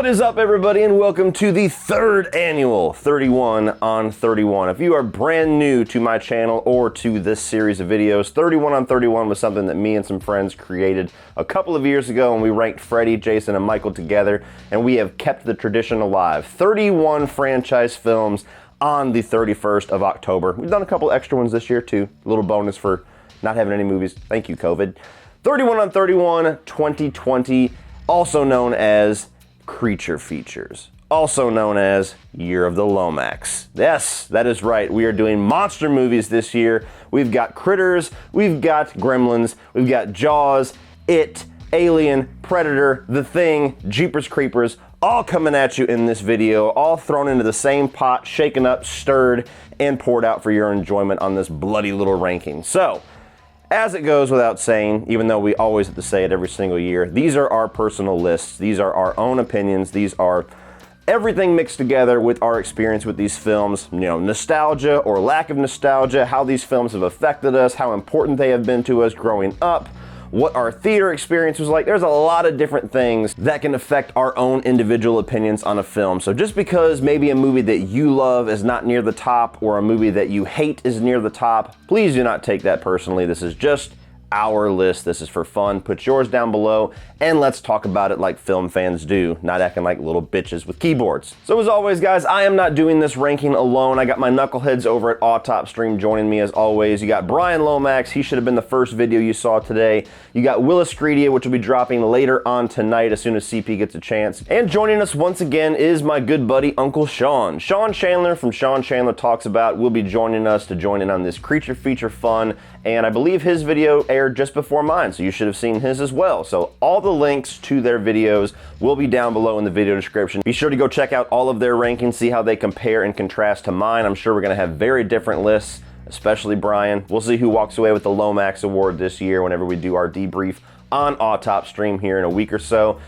What is up, everybody, and welcome to the third annual 31 on 31. If you are brand new to my channel or to this series of videos, 31 on 31 was something that me and some friends created a couple of years ago, and we ranked Freddy, Jason, and Michael together, and we have kept the tradition alive. 31 franchise films on the 31st of October. We've done a couple extra ones this year, too. A little bonus for not having any movies. Thank you, COVID. 31 on 31, 2020, also known as Creature Features, also known as Year of the Lomax. Yes, that is right. We are doing monster movies this year. We've got Critters, we've got Gremlins, we've got Jaws, It, Alien, Predator, The Thing, Jeepers Creepers, all coming at you in this video, all thrown into the same pot, shaken up, stirred, and poured out for your enjoyment on this bloody little ranking. So, as it goes without saying, even though we always have to say it every single year, these are our personal lists. These are our own opinions. These are everything mixed together with our experience with these films. You know, nostalgia or lack of nostalgia, how these films have affected us, how important they have been to us growing up, what our theater experience was like. There's a lot of different things that can affect our own individual opinions on a film. So just because maybe a movie that you love is not near the top, or a movie that you hate is near the top, please do not take that personally. This is just our list. This is for fun. Put yours down below and let's talk about it like film fans do, not acting like little bitches with keyboards. So as always, guys, I am not doing this ranking alone. I got my knuckleheads over at Autop Stream joining me as always. You got Brian Lomax. He should have been the first video you saw today. You got Willis Greedia, which will be dropping later on tonight as soon as CP gets a chance. And joining us once again is my good buddy, Uncle Sean. Sean Chandler from Sean Chandler Talks About will be joining us to join in on this creature feature fun. And I believe his video aired just before mine, so you should have seen his as well. So all the links to their videos will be down below in the video description. Be sure to go check out all of their rankings, see how they compare and contrast to mine. I'm sure we're gonna have very different lists, especially Brian. We'll see who walks away with the Lomax Award this year whenever we do our debrief on Autop Stream here in a week or so.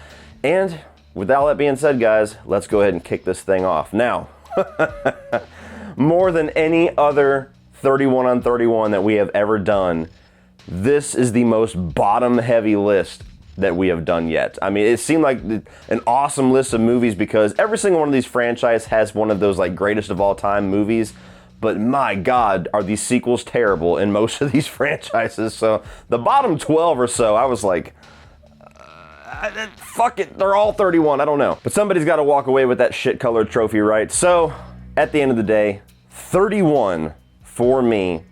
And with all that being said, guys, let's go ahead and kick this thing off. Now, more than any other 31 on 31 that we have ever done, this is the most bottom heavy list that we have done yet. I mean, it seemed like an awesome list of movies because every single one of these franchises has one of those like greatest of all time movies, but my God, are these sequels terrible in most of these franchises. So the bottom 12 or so, I was like, fuck it, they're all 31, I don't know. But somebody's got to walk away with that shit colored trophy, right? So at the end of the day, 31 for me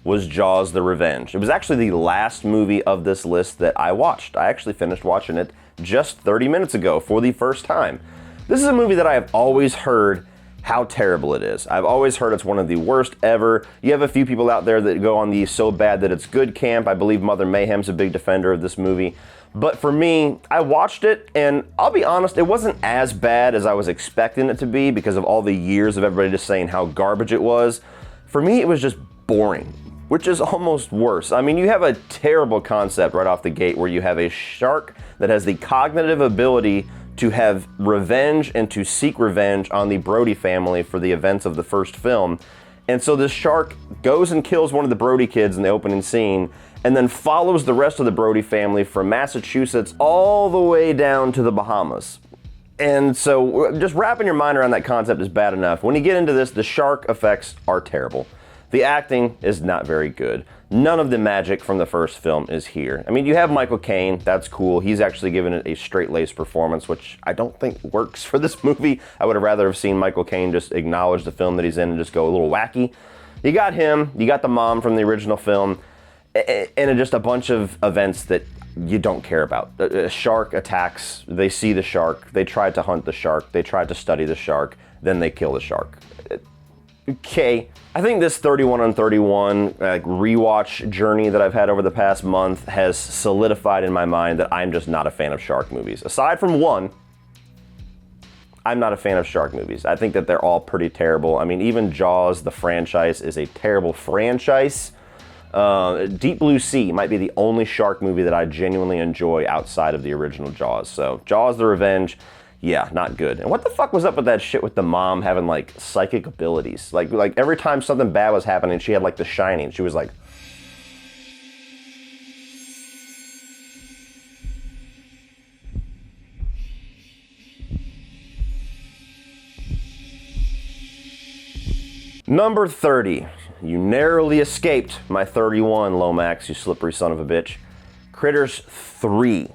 was Jaws: The Revenge. It was actually the last movie of this list that I watched. I actually finished watching it just 30 minutes ago for the first time. This is a movie that I have always heard how terrible it is. I've always heard it's one of the worst ever. You have a few people out there that go on the so bad that it's good camp. I believe Mother Mayhem's a big defender of this movie. But for me, I watched it, and I'll be honest, it wasn't as bad as I was expecting it to be because of all the years of everybody just saying how garbage it was. For me, it was just boring, which is almost worse. I mean, you have a terrible concept right off the gate where you have a shark that has the cognitive ability to have revenge and to seek revenge on the Brody family for the events of the first film. And so this shark goes and kills one of the Brody kids in the opening scene, and then follows the rest of the Brody family from Massachusetts all the way down to the Bahamas. And so just wrapping your mind around that concept is bad enough. When you get into this, the shark effects are terrible. The acting is not very good. None of the magic from the first film is here. I mean, you have Michael Caine, that's cool. He's actually given it a straight-laced performance, which I don't think works for this movie. I would have rather have seen Michael Caine just acknowledge the film that he's in and just go a little wacky. You got him, you got the mom from the original film, and just a bunch of events that you don't care about. A shark attacks, they see the shark, they try to hunt the shark, they try to study the shark, then they kill the shark. Okay, I think this 31 on 31 rewatch journey that I've had over the past month has solidified in my mind that I'm just not a fan of shark movies. Aside from one, I'm not a fan of shark movies. I think that they're all pretty terrible. I mean, even Jaws, the franchise, is a terrible franchise. Deep Blue Sea might be the only shark movie that I genuinely enjoy outside of the original Jaws. So Jaws: The Revenge, yeah, not good. And what the fuck was up with that shit with the mom having like psychic abilities? Like every time something bad was happening, she had like The Shining. She was like, Number 30. You narrowly escaped my 31, Lomax, you slippery son of a bitch. Critters 3.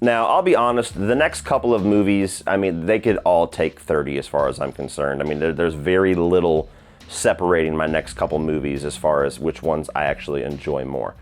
Now, I'll be honest, the next couple of movies, I mean, they could all take 30 as far as I'm concerned. I mean, there's very little separating my next couple movies as far as which ones I actually enjoy more.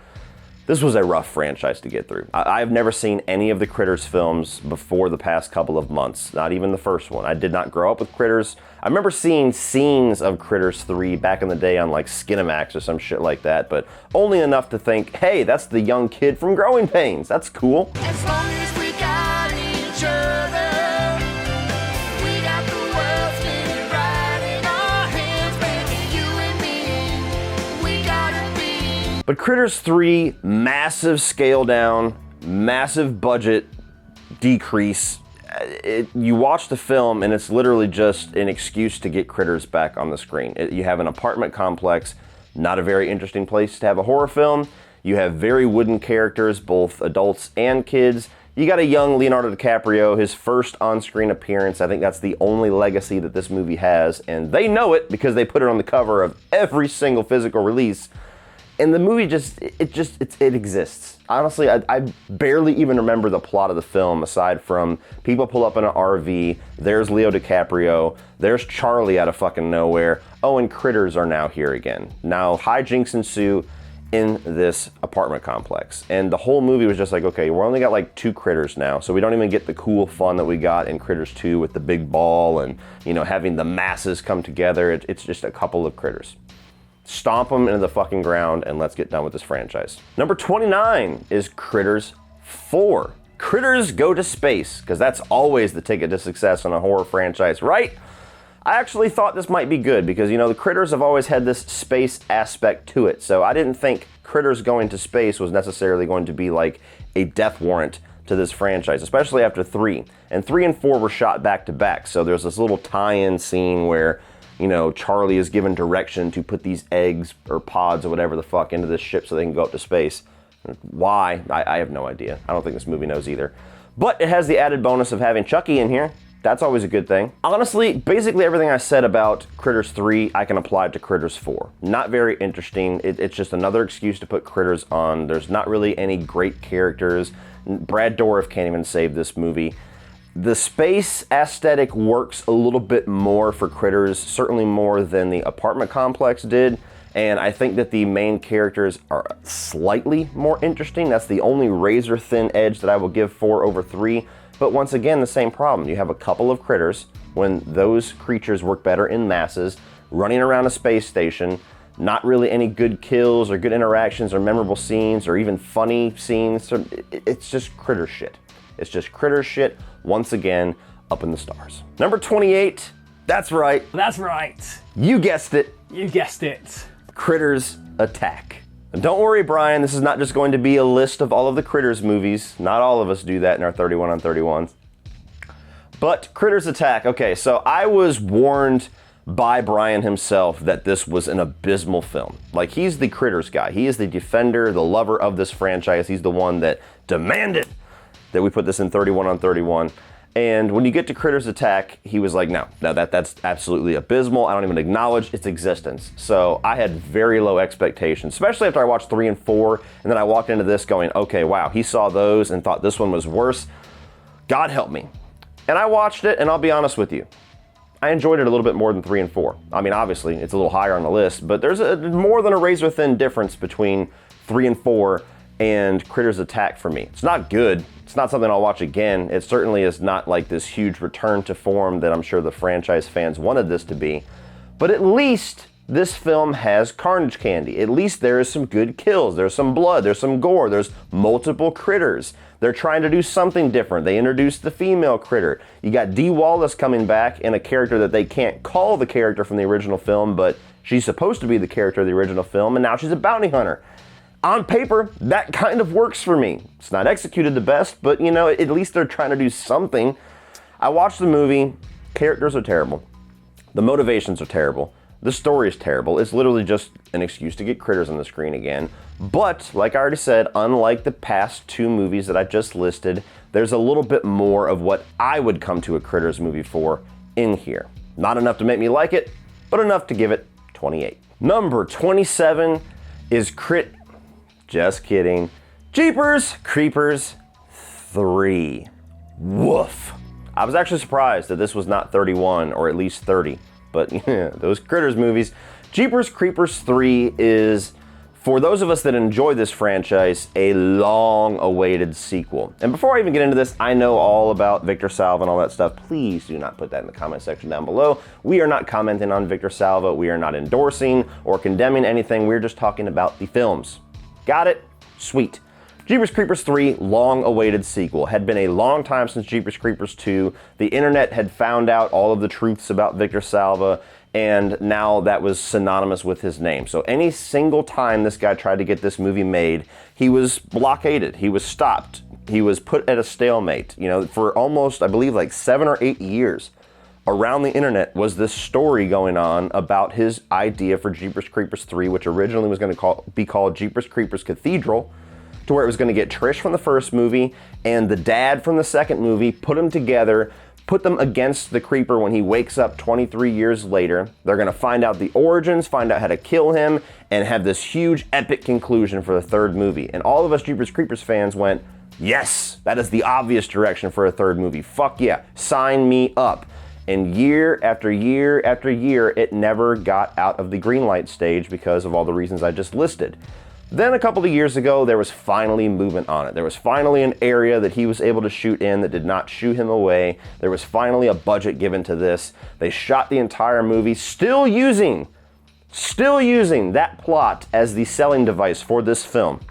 This was a rough franchise to get through. I've never seen any of the Critters films before the past couple of months, not even the first one. I did not grow up with Critters. I remember seeing scenes of Critters 3 back in the day on like Skinamax or some shit like that, but only enough to think, hey, that's the young kid from Growing Pains. That's cool. As long as we got each other, we got the world spinning right in our hands, baby, you and me, we gotta be. But Critters 3, massive scale down, massive budget decrease. You watch the film and it's literally just an excuse to get critters back on the screen. You have an apartment complex, not a very interesting place to have a horror film. You have very wooden characters, both adults and kids. You got a young Leonardo DiCaprio, his first on-screen appearance. I think that's the only legacy that this movie has, and they know it because they put it on the cover of every single physical release. And the movie it exists. Honestly, I barely even remember the plot of the film aside from people pull up in an RV, there's Leo DiCaprio, there's Charlie out of fucking nowhere, oh, and critters are now here again. Now, hijinks ensue in this apartment complex. And the whole movie was just like, okay, we're only got like 2 critters now, so we don't even get the cool fun that we got in Critters 2 with the big ball and, you know, having the masses come together. It's just a couple of critters. Stomp them into the fucking ground and let's get done with this franchise. Number 29 is Critters 4. Critters go to space, because that's always the ticket to success in a horror franchise, right? I actually thought this might be good because, you know, the Critters have always had this space aspect to it, so I didn't think Critters going to space was necessarily going to be like a death warrant to this franchise, especially after 3. And 3 and 4 were shot back to back, so there's this little tie-in scene where, you know, Charlie is given direction to put these eggs or pods or whatever the fuck into this ship so they can go up to space. Why? I have no idea. I don't think this movie knows either. But it has the added bonus of having Chucky in here. That's always a good thing. Honestly, basically everything I said about Critters 3, I can apply to Critters 4. Not very interesting. It's just another excuse to put Critters on. There's not really any great characters. Brad Dourif can't even save this movie. The space aesthetic works a little bit more for Critters, certainly more than the apartment complex did, and I think that the main characters are slightly more interesting. That's the only razor thin edge that I will give 4 over 3, but once again, the same problem. You have a couple of critters, when those creatures work better in masses, running around a space station, not really any good kills or good interactions or memorable scenes or even funny scenes. It's just critter shit. It's just critter shit, once again, up in the stars. Number 28, that's right. That's right. You guessed it. You guessed it. Critters Attack. And don't worry, Brian, this is not just going to be a list of all of the Critters movies. Not all of us do that in our 31 on 31s. But Critters Attack, okay, so I was warned by Brian himself that this was an abysmal film. Like, he's the Critters guy. He is the defender, the lover of this franchise. He's the one that demanded that we put this in 31 on 31. And when you get to Critters Attack, he was like, no, that's absolutely abysmal. I don't even acknowledge its existence. So I had very low expectations, especially after I watched 3 and 4, and then I walked into this going, okay, wow, he saw those and thought this one was worse. God help me. And I watched it, and I'll be honest with you, I enjoyed it a little bit more than 3 and 4. I mean, obviously, it's a little higher on the list, but there's more than a razor-thin difference between 3 and 4 and Critters Attack for me. It's not good. It's not something I'll watch again. It certainly is not like this huge return to form that I'm sure the franchise fans wanted this to be. But at least this film has carnage candy. At least there is some good kills. There's some blood. There's some gore. There's multiple critters. They're trying to do something different. They introduced the female critter. You got Dee Wallace coming back in a character that they can't call the character from the original film, but she's supposed to be the character of the original film, and now she's a bounty hunter. On paper, that kind of works for me. It's not executed the best, but you know, at least they're trying to do something. I watched the movie. Characters are terrible. The motivations are terrible. The story is terrible. It's literally just an excuse to get critters on the screen again. But, like I already said, unlike the past 2 movies that I just listed, there's a little bit more of what I would come to a Critters movie for in here. Not enough to make me like it, but enough to give it 28. Number 27 is just kidding, Jeepers Creepers 3. Woof. I was actually surprised that this was not 31 or at least 30, but those Critters movies. Jeepers Creepers 3 is, for those of us that enjoy this franchise, a long-awaited sequel. And before I even get into this, I know all about Victor Salva and all that stuff. Please do not put that in the comment section down below. We are not commenting on Victor Salva. We are not endorsing or condemning anything. We're just talking about the films. Got it? Sweet. Jeepers Creepers 3, long-awaited sequel. Had been a long time since Jeepers Creepers 2. The internet had found out all of the truths about Victor Salva, and now that was synonymous with his name. So any single time this guy tried to get this movie made, he was blockaded, he was stopped, he was put at a stalemate. You know, for almost, I believe, like 7 or 8 years, around the internet was this story going on about his idea for Jeepers Creepers 3, which originally was going to be called Jeepers Creepers Cathedral, to where it was going to get Trish from the first movie and the dad from the second movie, put them together, put them against the Creeper when he wakes up 23 years later. They're going to find out the origins, find out how to kill him, and have this huge epic conclusion for the third movie. And all of us Jeepers Creepers fans went, yes, that is the obvious direction for a third movie. Fuck yeah, sign me up. And year after year after year, it never got out of the green light stage because of all the reasons I just listed. Then a couple of years ago, there was finally movement on it. There was finally an area that he was able to shoot in that did not shoo him away. There was finally a budget given to this. They shot the entire movie, still using that plot as the selling device for this film.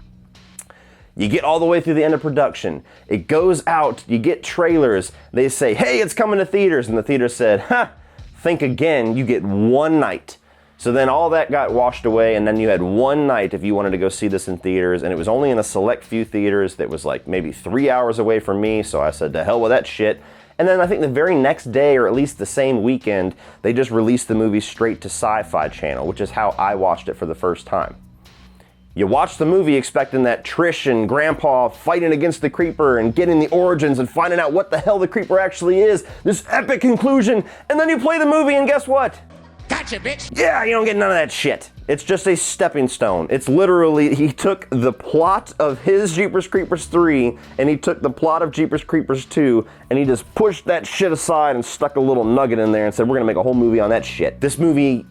You get all the way through the end of production. It goes out, you get trailers. They say, hey, it's coming to theaters. And the theater said, think again, you get one night. So then all that got washed away, and then you had one night if you wanted to go see this in theaters, and it was only in a select few theaters that was like maybe 3 hours away from me, so I said, to hell with that shit. And then I think the very next day, or at least the same weekend, they just released the movie straight to Sci-Fi Channel, which is how I watched it for the first time. You watch the movie expecting that Trish and Grandpa fighting against the Creeper and getting the origins and finding out what the hell the Creeper actually is, this epic conclusion, and then you play the movie and guess what? Gotcha, bitch! Yeah, you don't get none of that shit. It's just a stepping stone. It's literally, he took the plot of his Jeepers Creepers 3 and he took the plot of Jeepers Creepers 2 and he just pushed that shit aside and stuck a little nugget in there and said, we're gonna make a whole movie on that shit. This movie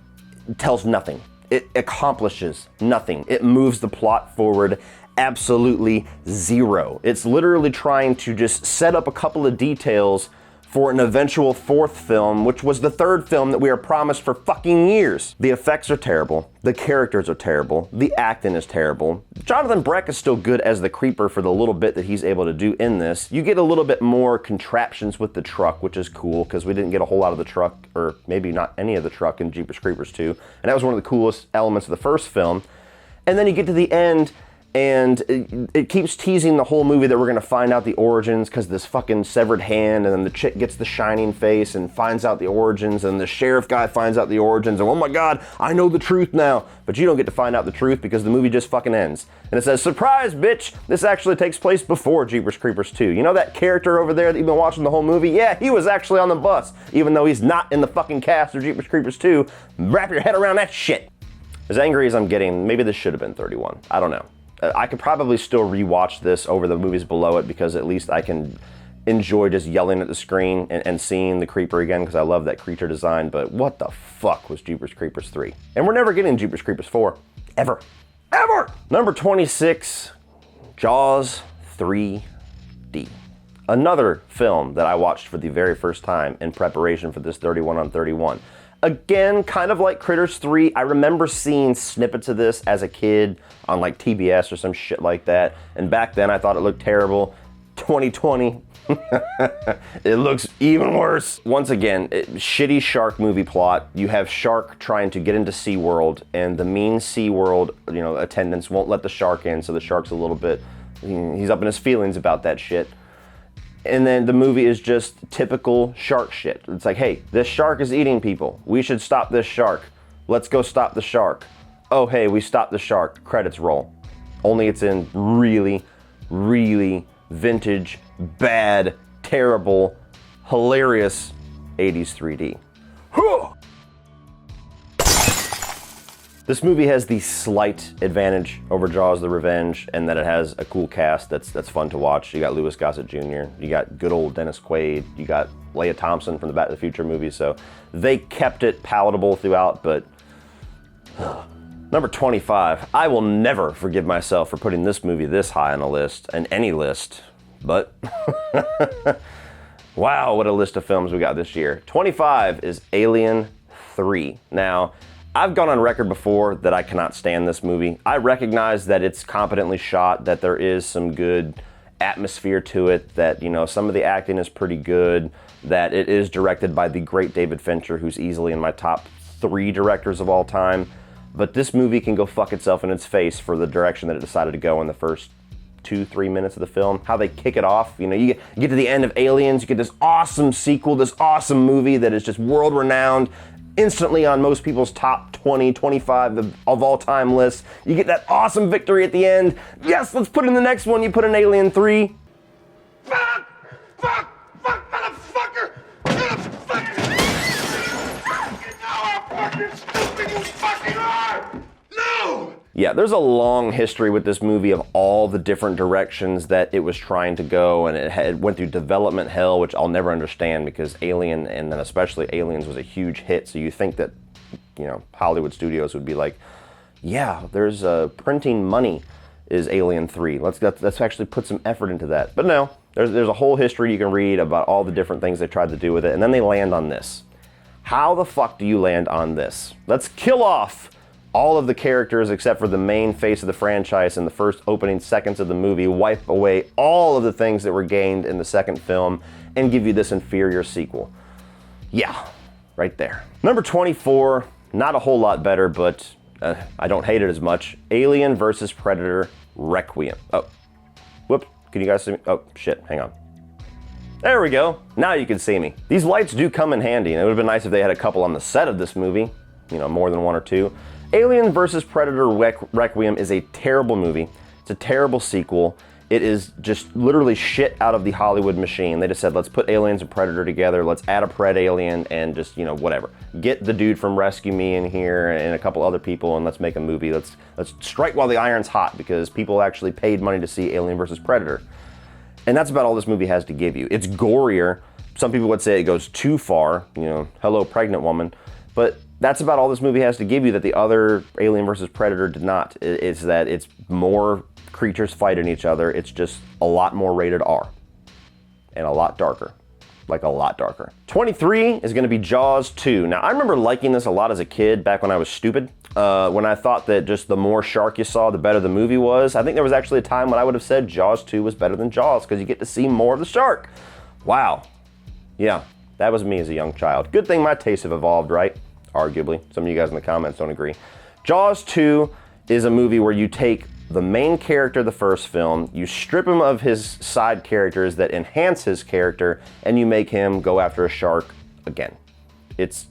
tells nothing. It accomplishes nothing. It moves the plot forward absolutely zero. It's literally trying to just set up a couple of details for an eventual fourth film, which was the third film that we are promised for fucking years. The effects are terrible. The characters are terrible. The acting is terrible. Jonathan Breck is still good as the Creeper for the little bit that he's able to do in this. You get a little bit more contraptions with the truck, which is cool, because we didn't get a whole lot of the truck, or maybe not any of the truck in Jeepers Creepers 2, and that was one of the coolest elements of the first film. And then you get to the end, and it keeps teasing the whole movie that we're gonna find out the origins because this fucking severed hand, and then the chick gets the shining face and finds out the origins, and the sheriff guy finds out the origins, and oh my god, I know the truth now. But you don't get to find out the truth because the movie just fucking ends. And it says, surprise, bitch, this actually takes place before Jeepers Creepers 2. You know that character over there that you've been watching the whole movie? Yeah, he was actually on the bus, even though he's not in the fucking cast of Jeepers Creepers 2. Wrap your head around that shit. As angry as I'm getting, maybe this should have been 31. I don't know. I could probably still rewatch this over the movies below it because at least I can enjoy just yelling at the screen and seeing the Creeper again because I love that creature design, but what the fuck was Jeepers Creepers 3? And we're never getting Jeepers Creepers 4. Ever. Ever! Number 26, Jaws 3D. Another film that I watched for the very first time in preparation for this 31 on 31. Again, kind of like Critters 3, I remember seeing snippets of this as a kid on like TBS or some shit like that. And back then I thought it looked terrible. 2020, it looks even worse. Once again, shitty shark movie plot. You have shark trying to get into SeaWorld and the mean SeaWorld, attendants won't let the shark in. So the shark's a little bit, he's up in his feelings about that shit. And then the movie is just typical shark shit. It's like, hey, this shark is eating people. We should stop this shark. Let's go stop the shark. Oh, hey, we stopped the shark. Credits roll. Only it's in really, really vintage, bad, terrible, hilarious 80s 3D. This movie has the slight advantage over Jaws: The Revenge, and that it has a cool cast that's fun to watch. You got Louis Gossett Jr., you got good old Dennis Quaid, you got Leia Thompson from the Back to the Future movies, so they kept it palatable throughout, but number 25. I will never forgive myself for putting this movie this high on a list, and any list, but wow, what a list of films we got this year. 25 is Alien 3. Now, I've gone on record before that I cannot stand this movie. I recognize that it's competently shot, that there is some good atmosphere to it, that, you know, some of the acting is pretty good, that it is directed by the great David Fincher, who's easily in my top 3 directors of all time. But this movie can go fuck itself in its face for the direction that it decided to go in the first 2-3 minutes of the film. How they kick it off. You know, you get to the end of Aliens, you get this awesome sequel, this awesome movie that is just world-renowned, instantly on most people's top 20, 25 of all time lists. You get that awesome victory at the end. Yes, let's put in the next one. You put in Alien 3. Fuck! Fuck! Fuck, motherfucker! Motherfucker! You know how fucking stupid you fucking are! No! Yeah, there's a long history with this movie of all the different directions that it was trying to go, and it went through development hell, which I'll never understand because Alien, and then especially Aliens, was a huge hit. So you think that, you know, Hollywood studios would be like, yeah, there's printing money is Alien 3. Let's actually put some effort into that. But no, there's a whole history you can read about all the different things they tried to do with it, and then they land on this. How the fuck do you land on this? Let's kill off all of the characters except for the main face of the franchise in the first opening seconds of the movie, wipe away all of the things that were gained in the second film, and give you this inferior sequel. Yeah, right there. Number 24, not a whole lot better, but I don't hate it as much. Alien vs. Predator Requiem. Oh, whoops, can you guys see me? Oh, shit, hang on. There we go, now you can see me. These lights do come in handy, and it would have been nice if they had a couple on the set of this movie, you know, more than 1 or 2. Alien vs. Predator Requiem is a terrible movie. It's a terrible sequel. It is just literally shit out of the Hollywood machine. They just said, let's put Aliens and Predator together, let's add a Pred alien, and just, you know, whatever. Get the dude from Rescue Me in here and a couple other people, and let's make a movie. Let's strike while the iron's hot, because people actually paid money to see Alien vs. Predator. And that's about all this movie has to give you. It's gorier. Some people would say it goes too far, you know, hello pregnant woman, but that's about all this movie has to give you that the other Alien vs. Predator did not. It's that it's more creatures fighting each other. It's just a lot more rated R. And a lot darker. Like a lot darker. 23 is gonna be Jaws 2. Now, I remember liking this a lot as a kid, back when I was stupid. When I thought that just the more shark you saw, the better the movie was. I think there was actually a time when I would have said Jaws 2 was better than Jaws, because you get to see more of the shark. Wow. Yeah, that was me as a young child. Good thing my tastes have evolved, right? Arguably. Some of you guys in the comments don't agree. Jaws 2 is a movie where you take the main character of the first film, you strip him of his side characters that enhance his character, and you make him go after a shark again. It's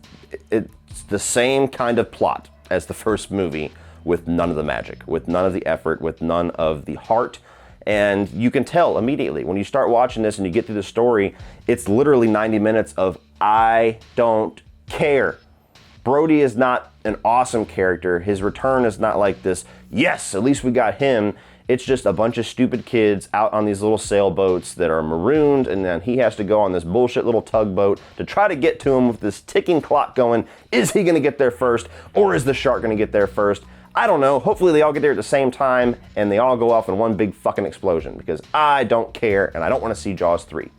the same kind of plot as the first movie, with none of the magic, with none of the effort, with none of the heart. And you can tell immediately when you start watching this and you get through the story, it's literally 90 minutes of I don't care. Brody is not an awesome character. His return is not like this, yes, at least we got him. It's just a bunch of stupid kids out on these little sailboats that are marooned, and then he has to go on this bullshit little tugboat to try to get to him with this ticking clock going. Is he gonna get there first, or is the shark gonna get there first? I don't know. Hopefully they all get there at the same time and they all go off in one big fucking explosion, because I don't care and I don't want to see Jaws 3.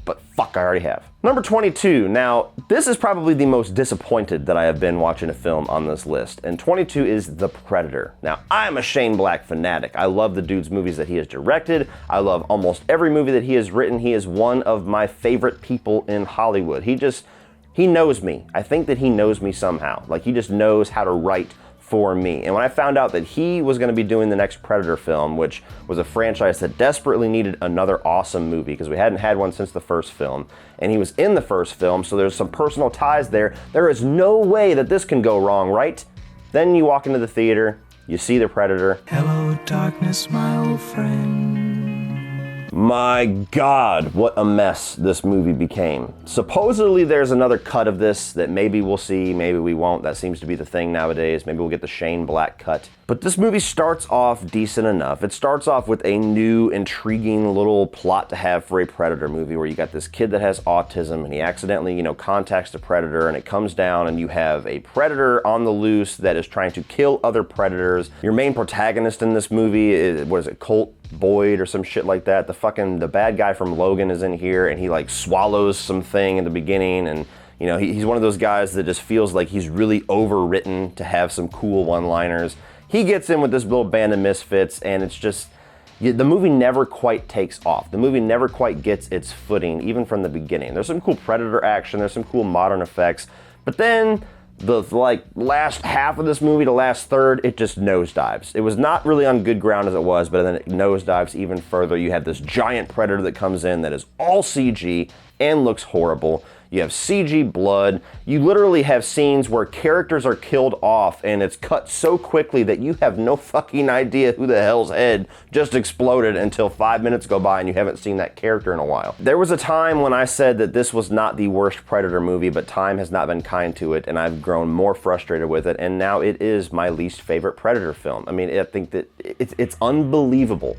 But fuck, I already have. Number 22. Now, this is probably the most disappointed that I have been watching a film on this list, and 22 is The Predator. Now, I'm a Shane Black fanatic. I love the dude's movies that he has directed. I love almost every movie that he has written. He is one of my favorite people in Hollywood. He knows me. I think that he knows me somehow. Like, he just knows how to write for me. And when I found out that he was going to be doing the next Predator film, which was a franchise that desperately needed another awesome movie because we hadn't had one since the first film, and he was in the first film, so there's some personal ties there. There is no way that this can go wrong, right? Then you walk into the theater, you see the Predator. Hello, darkness, my old friend. My God, what a mess this movie became. Supposedly there's another cut of this that maybe we'll see, maybe we won't. That seems to be the thing nowadays. Maybe we'll get the Shane Black cut. But this movie starts off decent enough. It starts off with a new, intriguing little plot to have for a Predator movie where you got this kid that has autism and he accidentally, contacts a Predator, and it comes down and you have a Predator on the loose that is trying to kill other Predators. Your main protagonist in this movie is, Colt Boyd or some shit like that. The bad guy from Logan is in here, and he like swallows something in the beginning, and he's one of those guys that just feels like he's really overwritten to have some cool one-liners. He gets in with this little band of misfits, and it's just, the movie never quite takes off. The movie never quite gets its footing, even from the beginning. There's some cool Predator action, there's some cool modern effects, but then the last half of this movie, the last third, it just nosedives. It was not really on good ground as it was, but then it nosedives even further. You have this giant Predator that comes in that is all CG and looks horrible. You have CG blood. You literally have scenes where characters are killed off and it's cut so quickly that you have no fucking idea who the hell's head just exploded until 5 minutes go by and you haven't seen that character in a while. There was a time when I said that this was not the worst Predator movie, but time has not been kind to it and I've grown more frustrated with it, and now it is my least favorite Predator film. I mean, I think that it's unbelievable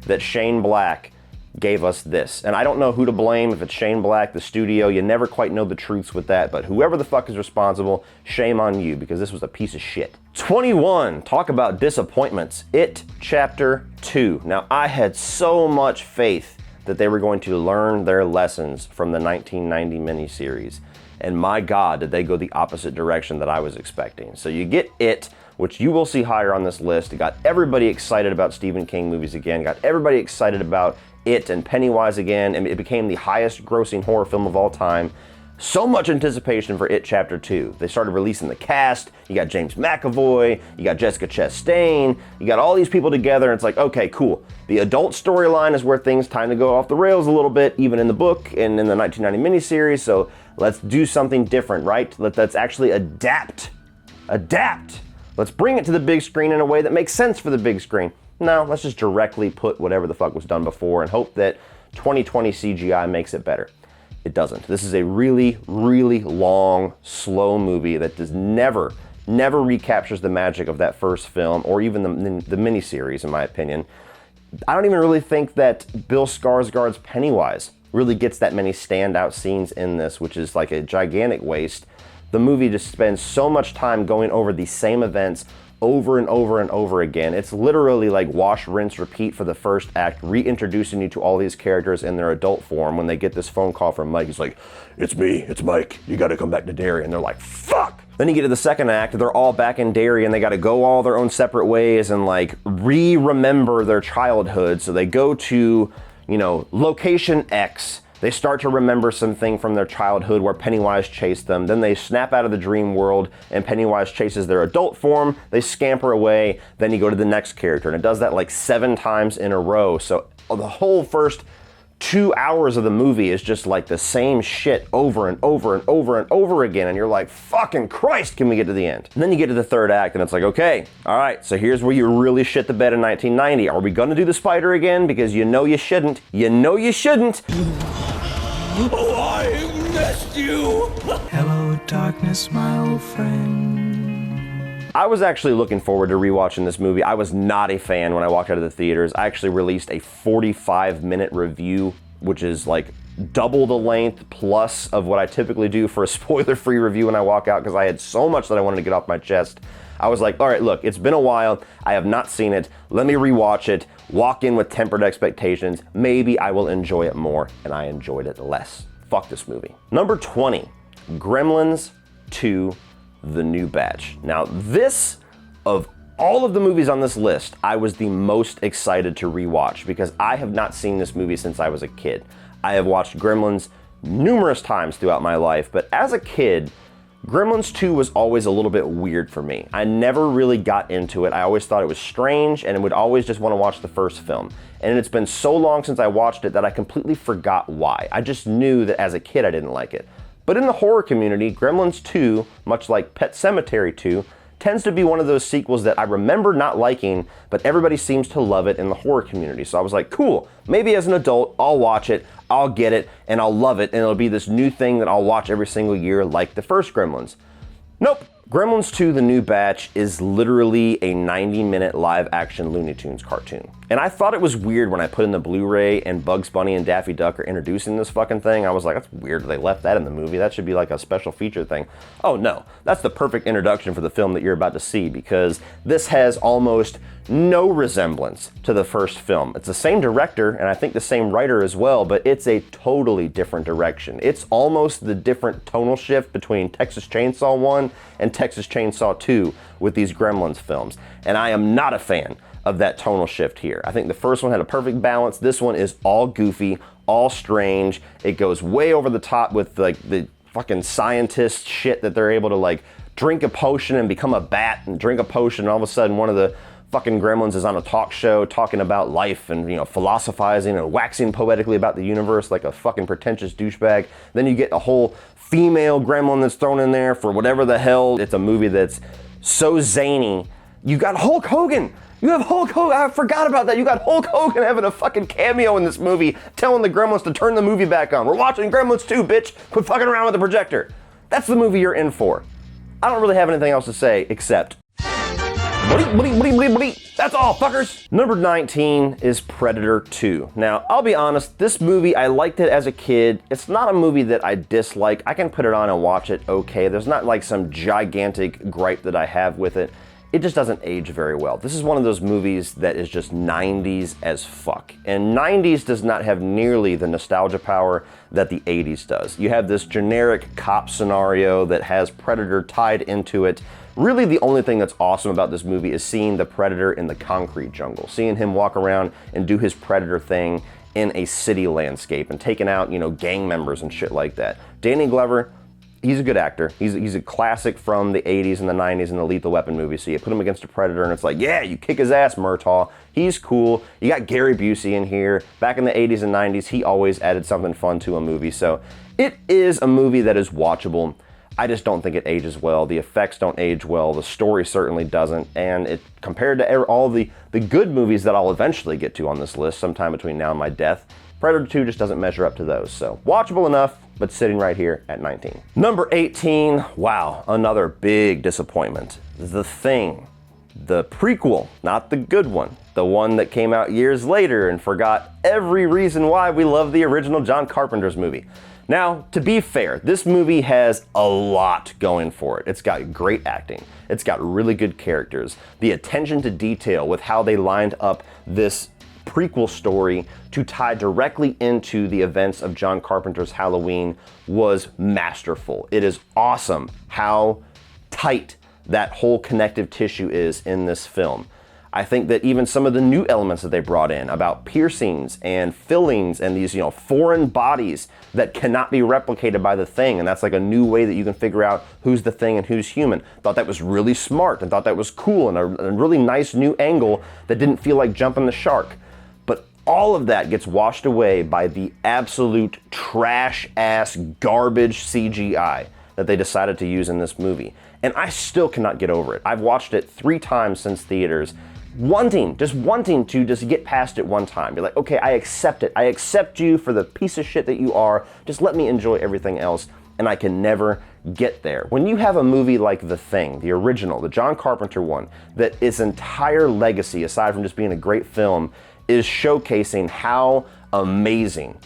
that Shane Black gave us this. And I don't know who to blame, if it's Shane Black, the studio. You never quite know the truths with that, but whoever the fuck is responsible, shame on you, because this was a piece of shit. 21, talk about disappointments. It Chapter 2. Now, I had so much faith that they were going to learn their lessons from the 1990 miniseries, and my God, did they go the opposite direction that I was expecting. So you get It, which you will see higher on this list. It got everybody excited about Stephen King movies again, got everybody excited about It and Pennywise again, and it became the highest grossing horror film of all time. So much anticipation for It Chapter 2. They started releasing the cast. You got James McAvoy, you got Jessica Chastain, you got all these people together, and it's like, okay, cool. The adult storyline is where things tend to go off the rails a little bit, even in the book and in the 1990 miniseries, so let's do something different, right? Let's actually adapt. Let's bring it to the big screen in a way that makes sense for the big screen. No, let's just directly put whatever the fuck was done before and hope that 2020 CGI makes it better. It doesn't. This is a really, really long, slow movie that does never recaptures the magic of that first film or even the miniseries, in my opinion. I don't even really think that Bill Skarsgård's Pennywise really gets that many standout scenes in this, which is like a gigantic waste. The movie just spends so much time going over the same events over and over and over again. It's literally like wash, rinse, repeat for the first act, reintroducing you to all these characters in their adult form. When they get this phone call from Mike, he's like, "It's me, it's Mike, you gotta come back to Derry." And they're like, fuck! Then you get to the second act, they're all back in Derry and they gotta go all their own separate ways and like remember their childhood. So they go to, location X. They start to remember something from their childhood where Pennywise chased them. Then they snap out of the dream world and Pennywise chases their adult form. They scamper away. Then you go to the next character, and it does that like 7 times in a row. So the whole first 2 hours of the movie is just like the same shit over and over and over and over again. And you're like, fucking Christ, can we get to the end? And then you get to the third act and it's like, okay, all right, so here's where you really shit the bed in 1990. Are we gonna do the spider again? Because you know you shouldn't. Oh, I missed you! Hello, darkness, my old friend. I was actually looking forward to rewatching this movie. I was not a fan when I walked out of the theaters. I actually released a 45-minute review, which is like double the length plus of what I typically do for a spoiler-free review when I walk out, because I had so much that I wanted to get off my chest. I was like, all right, look, it's been a while. I have not seen it. Let me rewatch it. Walk in with tempered expectations. Maybe I will enjoy it more, and I enjoyed it less. Fuck this movie. Number 20, Gremlins 2, The New Batch. Now this, of all of the movies on this list, I was the most excited to rewatch because I have not seen this movie since I was a kid. I have watched Gremlins numerous times throughout my life, but as a kid, Gremlins 2 was always a little bit weird for me. I never really got into it. I always thought it was strange and would always just want to watch the first film. And it's been so long since I watched it that I completely forgot why. I just knew that as a kid I didn't like it. But in the horror community, Gremlins 2, much like Pet Sematary 2, tends to be one of those sequels that I remember not liking, but everybody seems to love it in the horror community. So I was like, cool, maybe as an adult, I'll watch it, I'll get it, and I'll love it, and it'll be this new thing that I'll watch every single year like the first Gremlins. Nope. Gremlins 2, The New Batch, is literally a 90-minute live-action Looney Tunes cartoon. And I thought it was weird when I put in the Blu-ray and Bugs Bunny and Daffy Duck are introducing this fucking thing. I was like, that's weird they left that in the movie. That should be like a special feature thing. Oh no, that's the perfect introduction for the film that you're about to see, because this has almost no resemblance to the first film. It's the same director, and I think the same writer as well, but it's a totally different direction. It's almost the different tonal shift between Texas Chainsaw 1 and Texas Chainsaw 2 with these Gremlins films. And I am not a fan of that tonal shift here. I think the first one had a perfect balance. This one is all goofy, all strange. It goes way over the top with like the fucking scientist shit that they're able to like drink a potion and become a bat and drink a potion, and all of a sudden one of the fucking Gremlins is on a talk show talking about life and, you know, philosophizing and waxing poetically about the universe like a fucking pretentious douchebag. Then you get a whole female Gremlin that's thrown in there for whatever the hell. It's a movie that's so zany. You got Hulk Hogan. You have Hulk Hogan. I forgot about that. You got Hulk Hogan having a fucking cameo in this movie, telling the Gremlins to turn the movie back on. We're watching Gremlins 2, bitch. Quit fucking around with the projector. That's the movie you're in for. I don't really have anything else to say except that's all, fuckers. Number 19 is Predator 2. Now, I'll be honest, this movie, I liked it as a kid. It's not a movie that I dislike. I can put it on and watch it okay. There's not like some gigantic gripe that I have with it. It just doesn't age very well. This is one of those movies that is just 90s as fuck. And 90s does not have nearly the nostalgia power that the 80s does. You have this generic cop scenario that has Predator tied into it. Really, the only thing that's awesome about this movie is seeing the Predator in the concrete jungle, seeing him walk around and do his Predator thing in a city landscape and taking out, you know, gang members and shit like that. Danny Glover, he's a good actor. He's a classic from the 80s and the 90s and the Lethal Weapon movies. So you put him against a Predator and it's like, yeah, you kick his ass, Murtaugh. He's cool. You got Gary Busey in here. Back in the 80s and 90s, he always added something fun to a movie. So it is a movie that is watchable. I just don't think it ages well. The effects don't age well. The story certainly doesn't. And it compared to all the good movies that I'll eventually get to on this list sometime between now and my death, Predator 2 just doesn't measure up to those. So watchable enough, but sitting right here at 19. Number 18, wow, another big disappointment. The Thing. The prequel, not the good one. The one that came out years later and forgot every reason why we love the original John Carpenter's movie. Now, to be fair, this movie has a lot going for it. It's got great acting. It's got really good characters. The attention to detail with how they lined up this prequel story to tie directly into the events of John Carpenter's Halloween was masterful. It is awesome how tight that whole connective tissue is in this film. I think that even some of the new elements that they brought in about piercings and fillings and these, you know, foreign bodies that cannot be replicated by the Thing, and that's like a new way that you can figure out who's the Thing and who's human. Thought that was really smart and thought that was cool and a really nice new angle that didn't feel like jumping the shark. But all of that gets washed away by the absolute trash-ass garbage CGI that they decided to use in this movie. And I still cannot get over it. I've watched it 3 times since theaters, wanting to just get past it one time. Be like, okay, I accept it. I accept you for the piece of shit that you are. Just let me enjoy everything else. And I can never get there. When you have a movie like The Thing, the original, the John Carpenter one, that its entire legacy, aside from just being a great film, is showcasing how amazing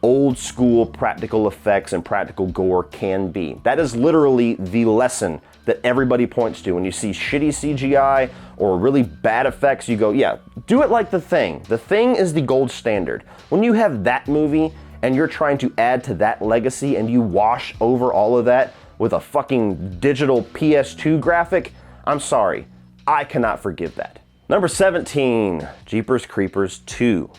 old school practical effects and practical gore can be. That is literally the lesson that everybody points to. When you see shitty CGI or really bad effects, you go, yeah, do it like The Thing. The Thing is the gold standard. When you have that movie and you're trying to add to that legacy and you wash over all of that with a fucking digital PS2 graphic, I'm sorry, I cannot forgive that. Number 17, Jeepers Creepers 2.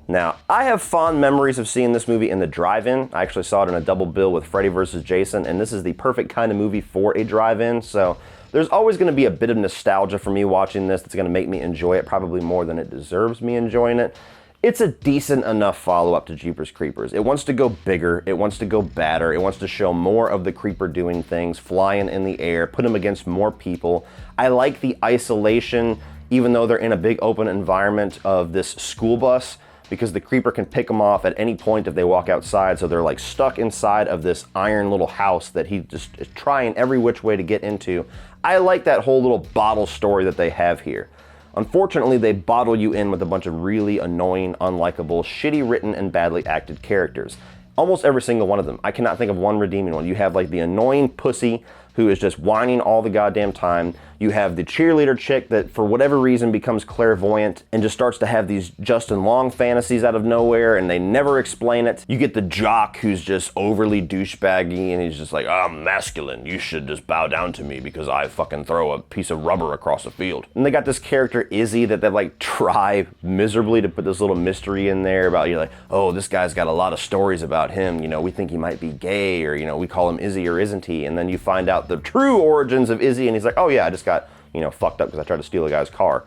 Now, I have fond memories of seeing this movie in the drive-in. I actually saw it in a double bill with Freddy vs. Jason, and this is the perfect kind of movie for a drive-in, so there's always going to be a bit of nostalgia for me watching this that's going to make me enjoy it probably more than it deserves me enjoying it. It's a decent enough follow-up to Jeepers Creepers. It wants to go bigger, it wants to go badder, it wants to show more of the creeper doing things, flying in the air, put him against more people. I like the isolation, even though they're in a big open environment, of this school bus, because the creeper can pick them off at any point if they walk outside, so they're like stuck inside of this iron little house that he just is trying every which way to get into. I like that whole little bottle story that they have here. Unfortunately, they bottle you in with a bunch of really annoying, unlikable, shitty written and badly acted characters. Almost every single one of them. I cannot think of one redeeming one. You have like the annoying pussy who is just whining all the goddamn time. You have the cheerleader chick that for whatever reason becomes clairvoyant and just starts to have these Justin Long fantasies out of nowhere and they never explain it. You get the jock who's just overly douchebaggy and he's just like, I'm masculine, you should just bow down to me because I fucking throw a piece of rubber across the field. And they got this character Izzy that they like try miserably to put this little mystery in there about, you're like, oh, this guy's got a lot of stories about him, you know, we think he might be gay, or, you know, we call him Izzy or isn't he? And then you find out the true origins of Izzy and he's like, oh yeah, I just got, you know, fucked up because I tried to steal a guy's car.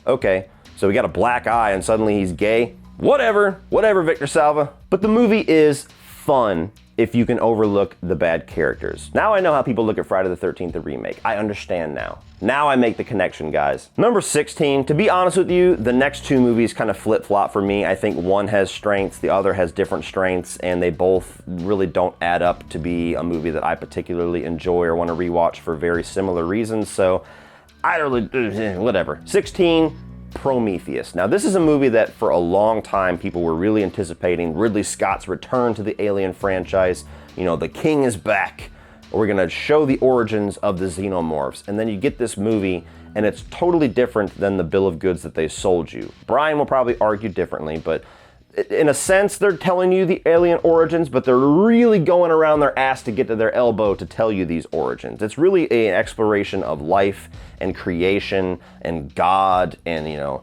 Okay, so we got a black eye and suddenly he's gay. Whatever, Victor Salva. But the movie is fun if you can overlook the bad characters. Now I know how people look at Friday the 13th, the remake. I understand now. Now I make the connection, guys. Number 16, to be honest with you, the next two movies kind of flip-flop for me. I think one has strengths, the other has different strengths, and they both really don't add up to be a movie that I particularly enjoy or want to rewatch for very similar reasons, so I really, whatever. 16, Prometheus. Now this is a movie that for a long time people were really anticipating. Ridley Scott's return to the Alien franchise. You know, the king is back. We're gonna show the origins of the xenomorphs. And then you get this movie and it's totally different than the bill of goods that they sold you. Brian will probably argue differently, but in a sense, they're telling you the alien origins, but they're really going around their ass to get to their elbow to tell you these origins. It's really an exploration of life and creation and God and, you know,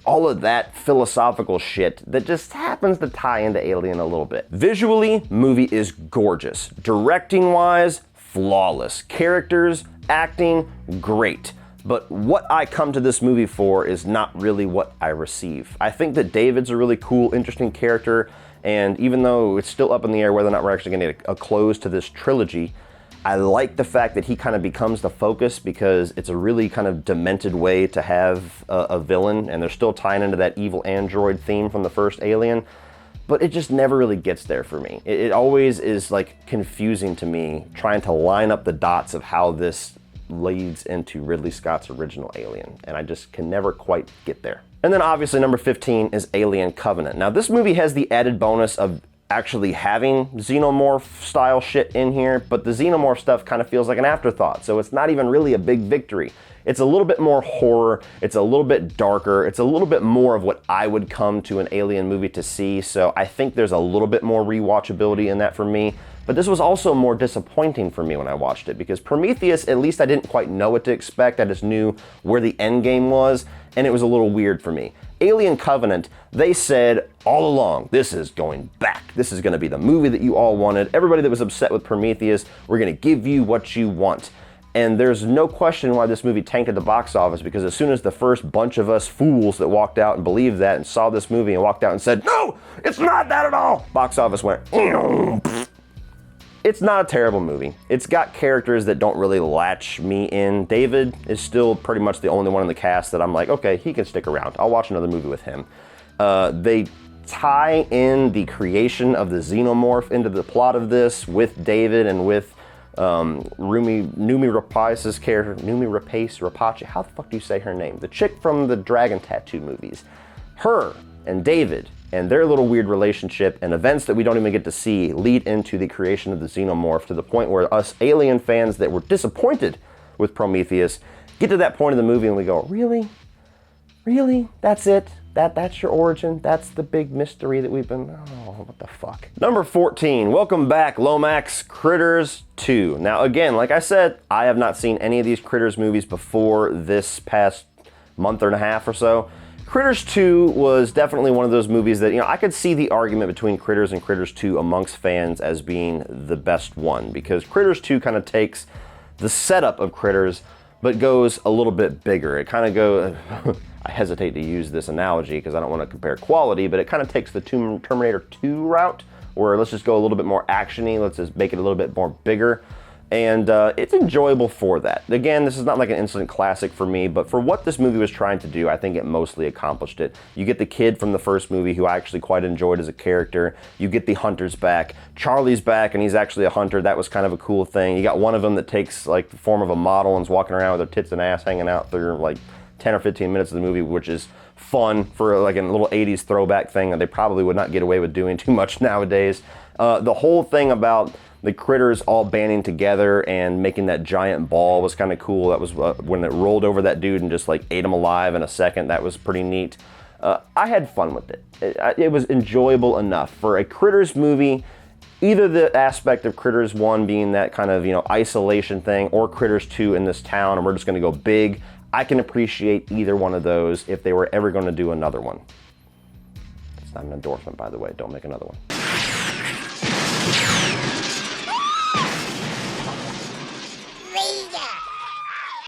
all of that philosophical shit that just happens to tie into Alien a little bit. Visually, movie is gorgeous. Directing-wise, flawless. Characters, acting, great. But what I come to this movie for is not really what I receive. I think that David's a really cool, interesting character, and even though it's still up in the air whether or not we're actually gonna get a close to this trilogy, I like the fact that he kind of becomes the focus because it's a really kind of demented way to have a villain, and they're still tying into that evil android theme from the first Alien, but it just never really gets there for me. It always is like confusing to me trying to line up the dots of how this leads into Ridley Scott's original Alien, and I just can never quite get there. And then obviously number 15 is Alien Covenant. Now this movie has the added bonus of actually having xenomorph style shit in here, but the xenomorph stuff kind of feels like an afterthought, so it's not even really a big victory. It's a little bit more horror, it's a little bit darker, it's a little bit more of what I would come to an Alien movie to see, so I think there's a little bit more rewatchability in that for me. But this was also more disappointing for me when I watched it, because Prometheus, at least I didn't quite know what to expect. I just knew where the end game was, and it was a little weird for me. Alien Covenant, they said all along, this is going back. This is gonna be the movie that you all wanted. Everybody that was upset with Prometheus, we're gonna give you what you want. And there's no question why this movie tanked at the box office, because as soon as the first bunch of us fools that walked out and believed that and saw this movie and walked out and said, no, it's not that at all, box office went, It's not a terrible movie. It's got characters that don't really latch me in. David is still pretty much the only one in the cast that I'm like, okay, he can stick around. I'll watch another movie with him. They tie in the creation of the xenomorph into the plot of this with David and with Numi Rapace's character, Numi Rapace, how the fuck do you say her name? The chick from the Dragon Tattoo movies. Her and David and their little weird relationship and events that we don't even get to see lead into the creation of the xenomorph, to the point where us Alien fans that were disappointed with Prometheus get to that point in the movie and we go, really? Really? That's it? That's your origin? That's the big mystery that we've been, oh, what the fuck. Number 14, welcome back, Lomax, Critters 2. Now again, like I said, I have not seen any of these Critters movies before this past month and a half or so. Critters 2 was definitely one of those movies that, you know, I could see the argument between Critters and Critters 2 amongst fans as being the best one, because Critters 2 kind of takes the setup of Critters, but goes a little bit bigger. It kind of goes, I hesitate to use this analogy because I don't want to compare quality, but it kind of takes the Terminator 2 route, where let's just go a little bit more actiony, let's just make it a little bit more bigger. And it's enjoyable for that. Again, this is not like an instant classic for me, but for what this movie was trying to do, I think it mostly accomplished it. You get the kid from the first movie who I actually quite enjoyed as a character. You get the hunters back. Charlie's back and he's actually a hunter. That was kind of a cool thing. You got one of them that takes like the form of a model and's walking around with her tits and ass hanging out through like 10 or 15 minutes of the movie, which is fun for like a little 80s throwback thing that they probably would not get away with doing too much nowadays. The whole thing about the critters all banding together and making that giant ball was kind of cool. That was when it rolled over that dude and just like ate him alive in a second. That was pretty neat. I had fun with it. It was enjoyable enough. For a Critters movie, either the aspect of Critters 1 being that kind of, isolation thing, or Critters 2 in this town and we're just going to go big, I can appreciate either one of those if they were ever going to do another one. It's not an endorsement, by the way. Don't make another one.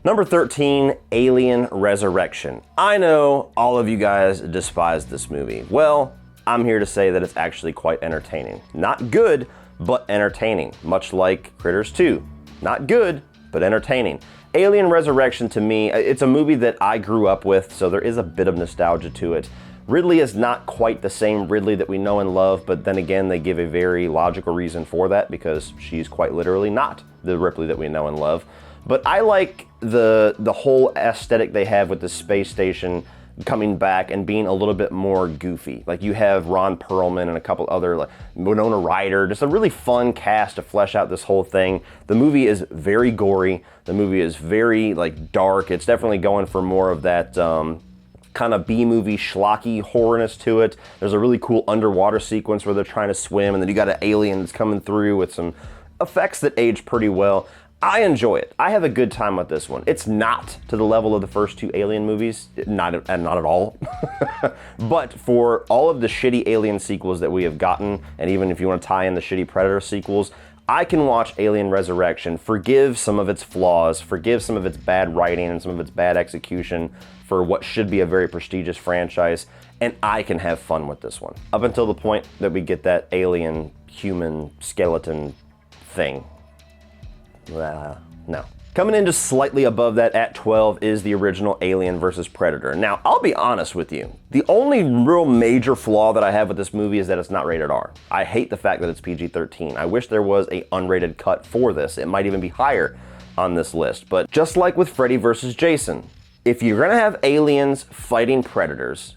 Number 13, Alien Resurrection. I know all of you guys despise this movie. Well, I'm here to say that it's actually quite entertaining. Not good, but entertaining. Much like Critters 2. Not good, but entertaining. Alien Resurrection, to me, it's a movie that I grew up with, so there is a bit of nostalgia to it. Ridley is not quite the same Ridley that we know and love, but then again, they give a very logical reason for that because she's quite literally not the Ripley that we know and love. But I like the whole aesthetic they have with the space station coming back and being a little bit more goofy. Like you have Ron Perlman and a couple other, like Winona Ryder, just a really fun cast to flesh out this whole thing. The movie is very gory. The movie is very dark. It's definitely going for more of that kind of B-movie schlocky horrorness to it. There's a really cool underwater sequence where they're trying to swim and then you got an alien that's coming through with some effects that age pretty well. I enjoy it. I have a good time with this one. It's not to the level of the first two Alien movies, not at all. But for all of the shitty Alien sequels that we have gotten, and even if you want to tie in the shitty Predator sequels, I can watch Alien Resurrection, forgive some of its flaws, forgive some of its bad writing and some of its bad execution for what should be a very prestigious franchise, and I can have fun with this one. Up until the point that we get that alien human skeleton thing. No. Coming in just slightly above that at 12 is the original Alien vs. Predator. Now, I'll be honest with you. The only real major flaw that I have with this movie is that it's not rated R. I hate the fact that it's PG-13. I wish there was an unrated cut for this. It might even be higher on this list. But just like with Freddy vs. Jason, if you're gonna have aliens fighting predators,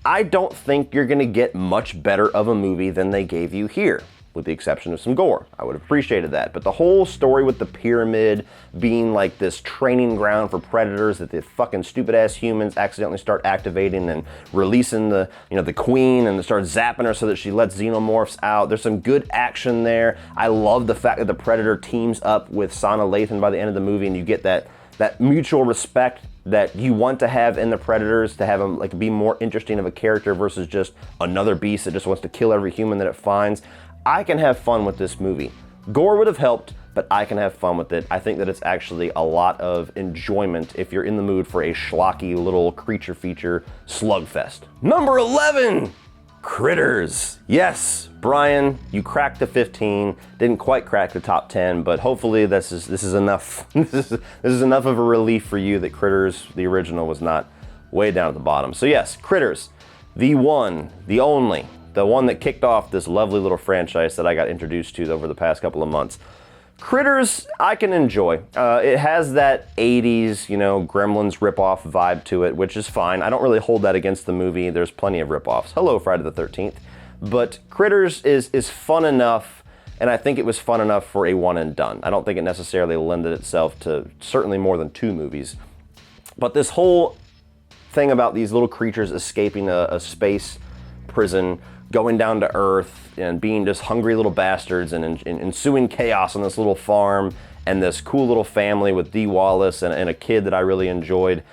I don't think you're gonna get much better of a movie than they gave you here, with the exception of some gore. I would have appreciated that. But the whole story with the pyramid being like this training ground for predators that the fucking stupid ass humans accidentally start activating and releasing the queen and they start zapping her so that she lets xenomorphs out. There's some good action there. I love the fact that the predator teams up with Sana Lathan by the end of the movie and you get that mutual respect that you want to have in the predators, to have them be more interesting of a character versus just another beast that just wants to kill every human that it finds. I can have fun with this movie. Gore would have helped, but I can have fun with it. I think that it's actually a lot of enjoyment if you're in the mood for a schlocky little creature feature slugfest. Number 11, Critters. Yes, Brian, you cracked the 15. Didn't quite crack the top 10, but hopefully this is enough. this is enough of a relief for you that Critters, the original, was not way down at the bottom. So yes, Critters, the one, the only, the one that kicked off this lovely little franchise that I got introduced to over the past couple of months. Critters, I can enjoy. It has that 80s, Gremlins ripoff vibe to it, which is fine. I don't really hold that against the movie. There's plenty of ripoffs. Hello, Friday the 13th. But Critters is fun enough, and I think it was fun enough for a one and done. I don't think it necessarily lended itself to certainly more than 2 movies. But this whole thing about these little creatures escaping a space prison, going down to Earth and being just hungry little bastards and ensuing chaos on this little farm and this cool little family with Dee Wallace and a kid that I really enjoyed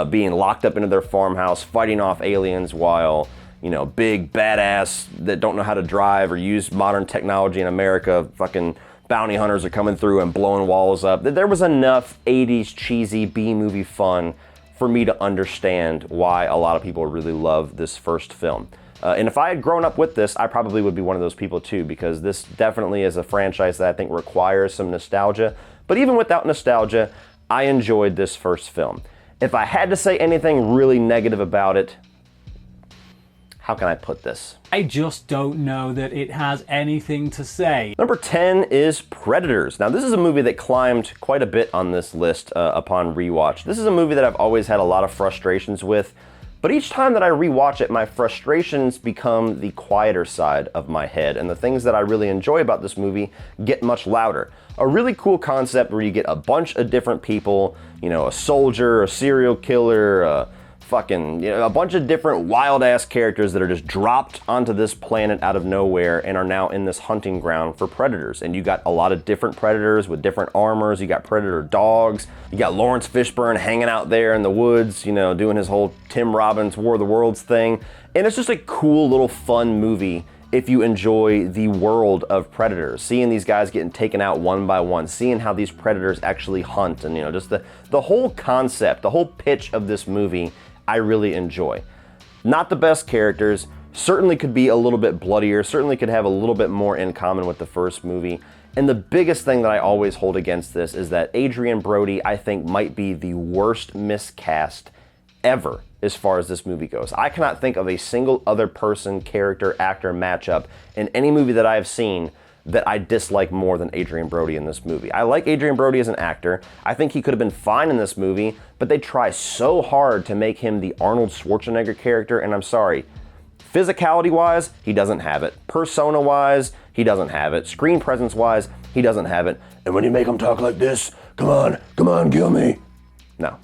being locked up into their farmhouse, fighting off aliens while, big badass that don't know how to drive or use modern technology in America, fucking bounty hunters are coming through and blowing walls up. There was enough 80s cheesy B-movie fun for me to understand why a lot of people really love this first film. And if I had grown up with this, I probably would be one of those people too, because this definitely is a franchise that I think requires some nostalgia. But even without nostalgia, I enjoyed this first film. If I had to say anything really negative about it, how can I put this? I just don't know that it has anything to say. Number 10 is Predators. Now, this is a movie that climbed quite a bit on this list upon rewatch. This is a movie that I've always had a lot of frustrations with, but each time that I rewatch it, my frustrations become the quieter side of my head, and the things that I really enjoy about this movie get much louder. A really cool concept where you get a bunch of different people, you know, a soldier, a serial killer, a bunch of different wild-ass characters that are just dropped onto this planet out of nowhere and are now in this hunting ground for predators. And you got a lot of different predators with different armors. You got predator dogs. You got Lawrence Fishburne hanging out there in the woods, you know, doing his whole Tim Robbins War of the Worlds thing. And it's just a cool little fun movie if you enjoy the world of predators, seeing these guys getting taken out one by one, seeing how these predators actually hunt, and, you know, just the whole concept, the whole pitch of this movie, I really enjoy. Not the best characters, certainly could be a little bit bloodier, certainly could have a little bit more in common with the first movie. And the biggest thing that I always hold against this is that Adrien Brody, I think, might be the worst miscast ever as far as this movie goes. I cannot think of a single other person, character, actor matchup in any movie that I have seen that I dislike more than Adrien Brody in this movie. I like Adrien Brody as an actor. I think he could have been fine in this movie, but they try so hard to make him the Arnold Schwarzenegger character, and I'm sorry. Physicality-wise, he doesn't have it. Persona-wise, he doesn't have it. Screen presence-wise, he doesn't have it. And when you make him talk like this, come on, kill me. No.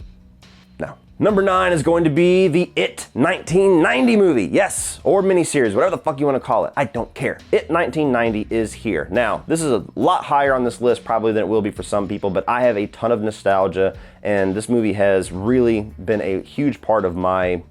Number 9 is going to be the It 1990 movie. Yes, or miniseries, whatever the fuck you want to call it. I don't care. It 1990 is here. Now, this is a lot higher on this list probably than it will be for some people, but I have a ton of nostalgia, and this movie has really been a huge part of my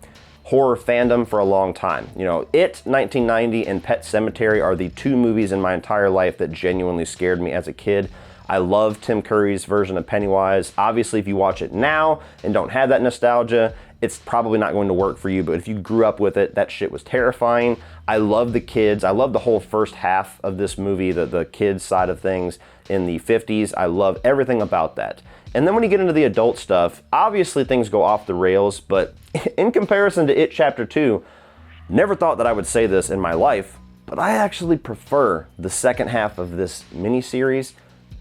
horror fandom for a long time. You know, It 1990 and Pet Sematary are the two movies in my entire life that genuinely scared me as a kid. I love Tim Curry's version of Pennywise. Obviously, if you watch it now and don't have that nostalgia, it's probably not going to work for you, but if you grew up with it, that shit was terrifying. I love the kids. I love the whole first half of this movie, the kids side of things in the 50s. I love everything about that. And then when you get into the adult stuff, obviously things go off the rails, but in comparison to It Chapter 2, never thought that I would say this in my life, but I actually prefer the second half of this miniseries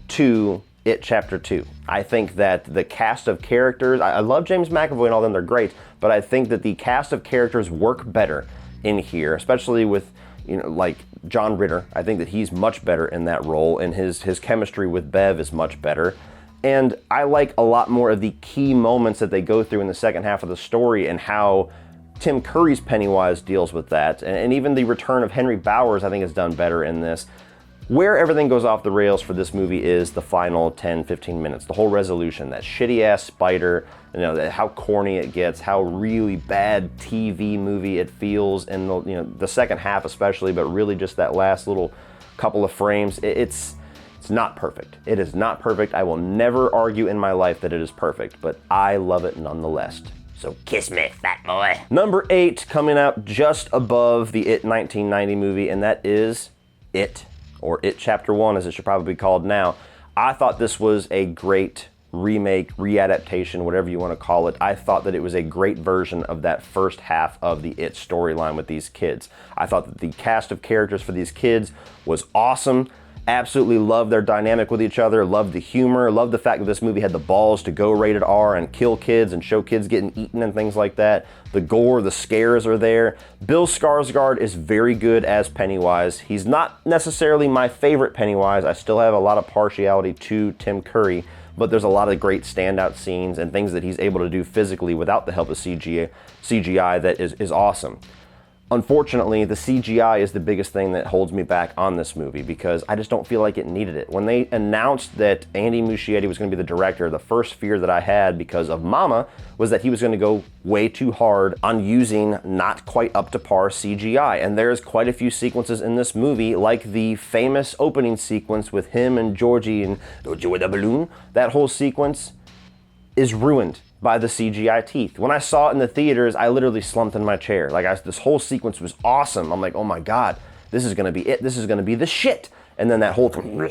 to It Chapter 2. I think that the cast of characters, I love James McAvoy and all them, they're great, but I think that the cast of characters work better in here, especially with, you know, like John Ritter. I think that he's much better in that role, and his chemistry with Bev is much better. And I like a lot more of the key moments that they go through in the second half of the story and how Tim Curry's Pennywise deals with that. And even the return of Henry Bowers, I think, is done better in this. Where everything goes off the rails for this movie is the final 10-15 minutes, the whole resolution, that shitty-ass spider, you know, how corny it gets, how really bad TV movie it feels, and the second half especially, but really just that last little couple of frames, it's not perfect. It is not perfect. I will never argue in my life that it is perfect, but I love it nonetheless. So kiss me, fat boy. Number 8, coming out just above the It 1990 movie, and that is It, or It Chapter 1, as it should probably be called now. I thought this was a great remake, readaptation, whatever you want to call it. I thought that it was a great version of that first half of the It storyline with these kids. I thought that the cast of characters for these kids was awesome. Absolutely loved their dynamic with each other, loved the humor, loved the fact that this movie had the balls to go rated R and kill kids and show kids getting eaten and things like that. The gore, the scares are there. Bill Skarsgård is very good as Pennywise. He's not necessarily my favorite Pennywise. I still have a lot of partiality to Tim Curry, but there's a lot of great standout scenes and things that he's able to do physically without the help of CGI that is awesome. Unfortunately, the CGI is the biggest thing that holds me back on this movie because I just don't feel like it needed it. When they announced that Andy Muschietti was going to be the director, the first fear that I had because of Mama was that he was going to go way too hard on using not quite up to par CGI. And there's quite a few sequences in this movie, like the famous opening sequence with him and Georgie and Don't You with a balloon? That whole sequence is ruined by the CGI teeth. When I saw it in the theaters, I literally slumped in my chair. Like, this whole sequence was awesome. I'm like, oh my God, this is gonna be it. This is gonna be the shit. And then that whole thing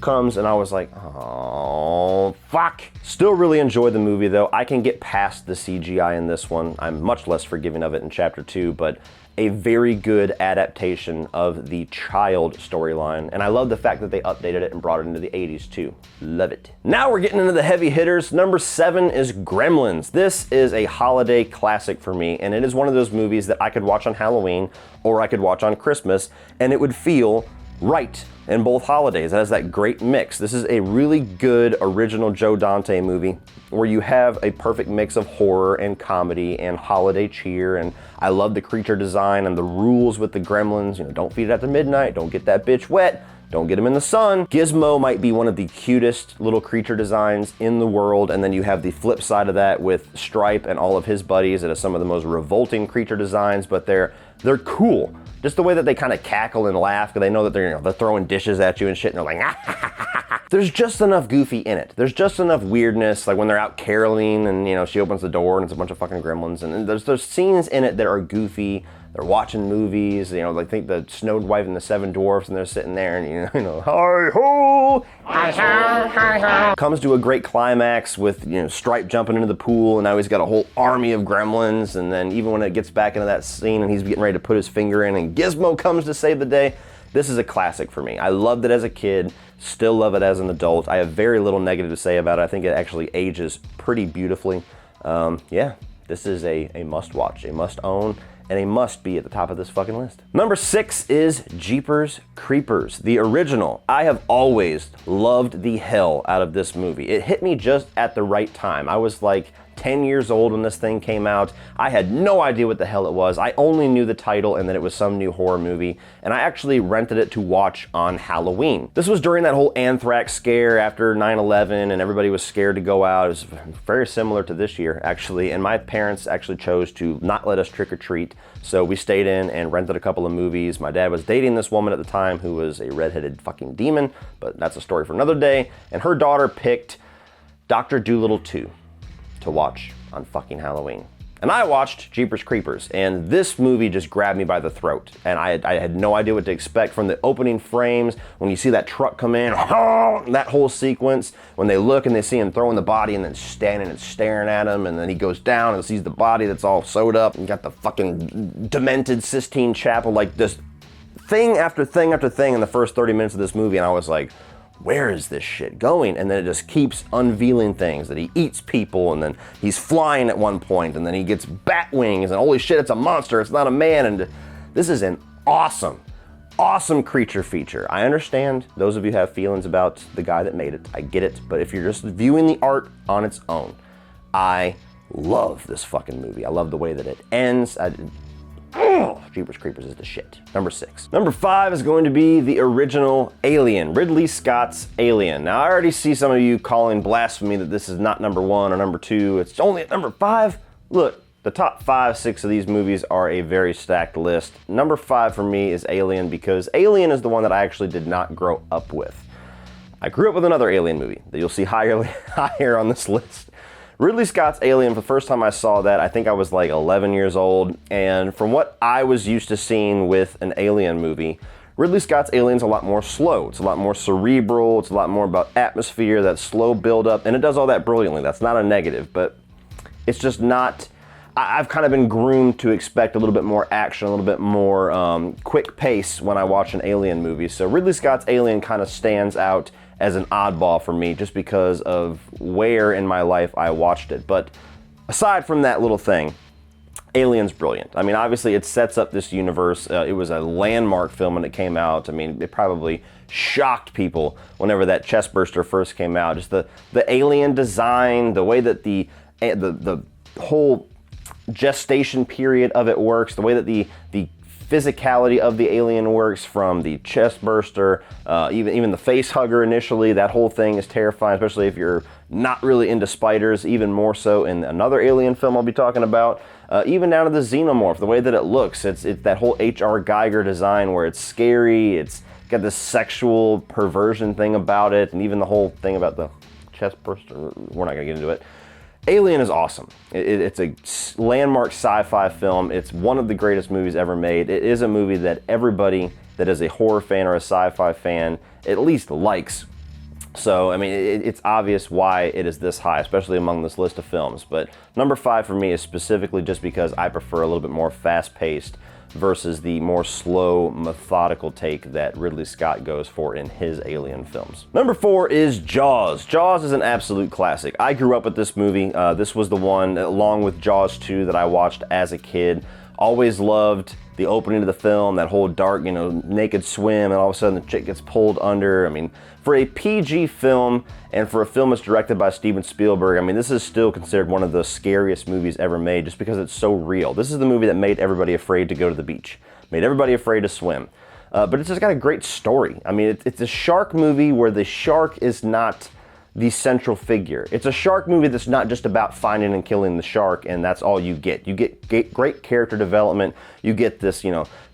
comes, and I was like, oh, fuck. Still really enjoyed the movie, though. I can get past the CGI in this one. I'm much less forgiving of it in Chapter 2, but a very good adaptation of the child storyline. And I love the fact that they updated it and brought it into the 80s, too. Love it. Now we're getting into the heavy hitters. Number 7 is Gremlins. This is a holiday classic for me, and it is one of those movies that I could watch on Halloween or I could watch on Christmas, and it would feel right in both holidays. It has that great mix. This is a really good original Joe Dante movie where you have a perfect mix of horror and comedy and holiday cheer, and I love the creature design and the rules with the gremlins. You know, don't feed it after midnight, don't get that bitch wet, don't get him in the sun. Gizmo might be one of the cutest little creature designs in the world, and then you have the flip side of that with Stripe and all of his buddies that are some of the most revolting creature designs, but they're cool. Just the way that they kind of cackle and laugh because they know that they're throwing dishes at you and shit, and they're like, There's just enough goofy in it. There's just enough weirdness, like when they're out caroling and, she opens the door and it's a bunch of fucking gremlins. And there's scenes in it that are goofy. They're watching movies, like think the Snowed Wife and the Seven Dwarfs, and they're sitting there and, hi-ho! Hi-ho! Comes to a great climax with, Stripe jumping into the pool, and now he's got a whole army of gremlins, and then even when it gets back into that scene and he's getting ready to put his finger in and Gizmo comes to save the day, this is a classic for me. I loved it as a kid, still love it as an adult. I have very little negative to say about it. I think it actually ages pretty beautifully. Yeah, this is a must-watch, a must-own, and a must be at the top of this fucking list. Number 6 is Jeepers Creepers, the original. I have always loved the hell out of this movie. It hit me just at the right time. I was like 10 years old when this thing came out. I had no idea what the hell it was. I only knew the title and that it was some new horror movie, and I actually rented it to watch on Halloween. This was during that whole anthrax scare after 9/11, and everybody was scared to go out. It was very similar to this year, actually, and my parents actually chose to not let us trick-or-treat, so we stayed in and rented a couple of movies. My dad was dating this woman at the time who was a redheaded fucking demon, but that's a story for another day, and her daughter picked Dr. Dolittle 2 to watch on fucking Halloween. And I watched Jeepers Creepers, and this movie just grabbed me by the throat. And I had no idea what to expect from the opening frames, when you see that truck come in, that whole sequence, when they look and they see him throwing the body and then standing and staring at him, and then he goes down and sees the body that's all sewed up, and got the fucking demented Sistine Chapel, like this thing after thing after thing in the first 30 minutes of this movie, and I was like, where is this shit going? And then it just keeps unveiling things, that he eats people, and then he's flying at one point, and then he gets bat wings, and holy shit, it's a monster, it's not a man. And this is an awesome creature feature. I understand those of you have feelings about the guy that made it. I get it. But if you're just viewing the art on its own, I love this fucking movie. I love the way that it ends. Jeepers Creepers is the shit. Number 6. Number 5 is going to be the original Alien, Ridley Scott's Alien. Now, I already see some of you calling blasphemy that this is not number 1 or number 2. It's only at number 5. Look, the top 5, 6 of these movies are a very stacked list. Number 5 for me is Alien, because Alien is the one that I actually did not grow up with. I grew up with another Alien movie that you'll see higher on this list. Ridley Scott's Alien, for the first time I saw that, I think I was like 11 years old, and from what I was used to seeing with an Alien movie, Ridley Scott's Alien's a lot more slow. It's a lot more cerebral. It's a lot more about atmosphere, that slow build-up, and it does all that brilliantly. That's not a negative, but it's just not... I've kind of been groomed to expect a little bit more action, a little bit more quick pace when I watch an Alien movie. So Ridley Scott's Alien kind of stands out as an oddball for me just because of where in my life I watched it. But aside from that little thing, Alien's brilliant. I mean, obviously it sets up this universe. It was a landmark film when it came out. I mean, it probably shocked people whenever that chestburster first came out. Just the alien design, the way that the whole gestation period of it works, the way that the physicality of the alien works, from the chest burster, even the face hugger initially, that whole thing is terrifying, especially if you're not really into spiders, even more so in another Alien film I'll be talking about. Even down to the xenomorph, the way that it looks, it's that whole H.R. Geiger design where it's scary, it's got this sexual perversion thing about it, and even the whole thing about the chest burster, we're not gonna get into it. Alien is awesome. It's a landmark sci-fi film. It's one of the greatest movies ever made. It is a movie that everybody that is a horror fan or a sci-fi fan at least likes. So, I mean, it's obvious why it is this high, especially among this list of films. But number 5 for me is specifically just because I prefer a little bit more fast-paced versus the more slow, methodical take that Ridley Scott goes for in his Alien films. Number 4 is Jaws. Jaws is an absolute classic. I grew up with this movie. This was the one, along with Jaws 2, that I watched as a kid. Always loved the opening of the film, that whole dark, naked swim, and all of a sudden the chick gets pulled under. I mean, for a PG film and for a film that's directed by Steven Spielberg, I mean, this is still considered one of the scariest movies ever made just because it's so real. This is the movie that made everybody afraid to go to the beach, made everybody afraid to swim. But it's just got a great story. I mean, it's a shark movie where the shark is not the central figure. It's a shark movie that's not just about finding and killing the shark and that's all you get. You get great character development. You get this,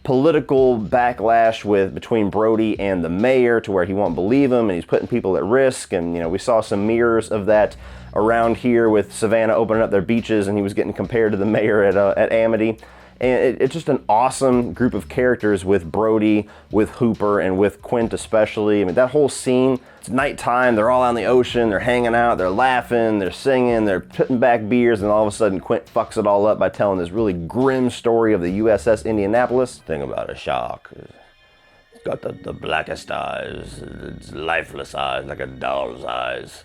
political backlash between Brody and the mayor to where he won't believe him and he's putting people at risk. And, we saw some mirrors of that around here with Savannah opening up their beaches and he was getting compared to the mayor at Amity. And it's just an awesome group of characters with Brody, with Hooper, and with Quint especially. I mean, that whole scene, it's nighttime, they're all out in the ocean, they're hanging out, they're laughing, they're singing, they're putting back beers, and all of a sudden Quint fucks it all up by telling this really grim story of the USS Indianapolis. Thing about a shark, it's got the blackest eyes, it's lifeless eyes, like a doll's eyes.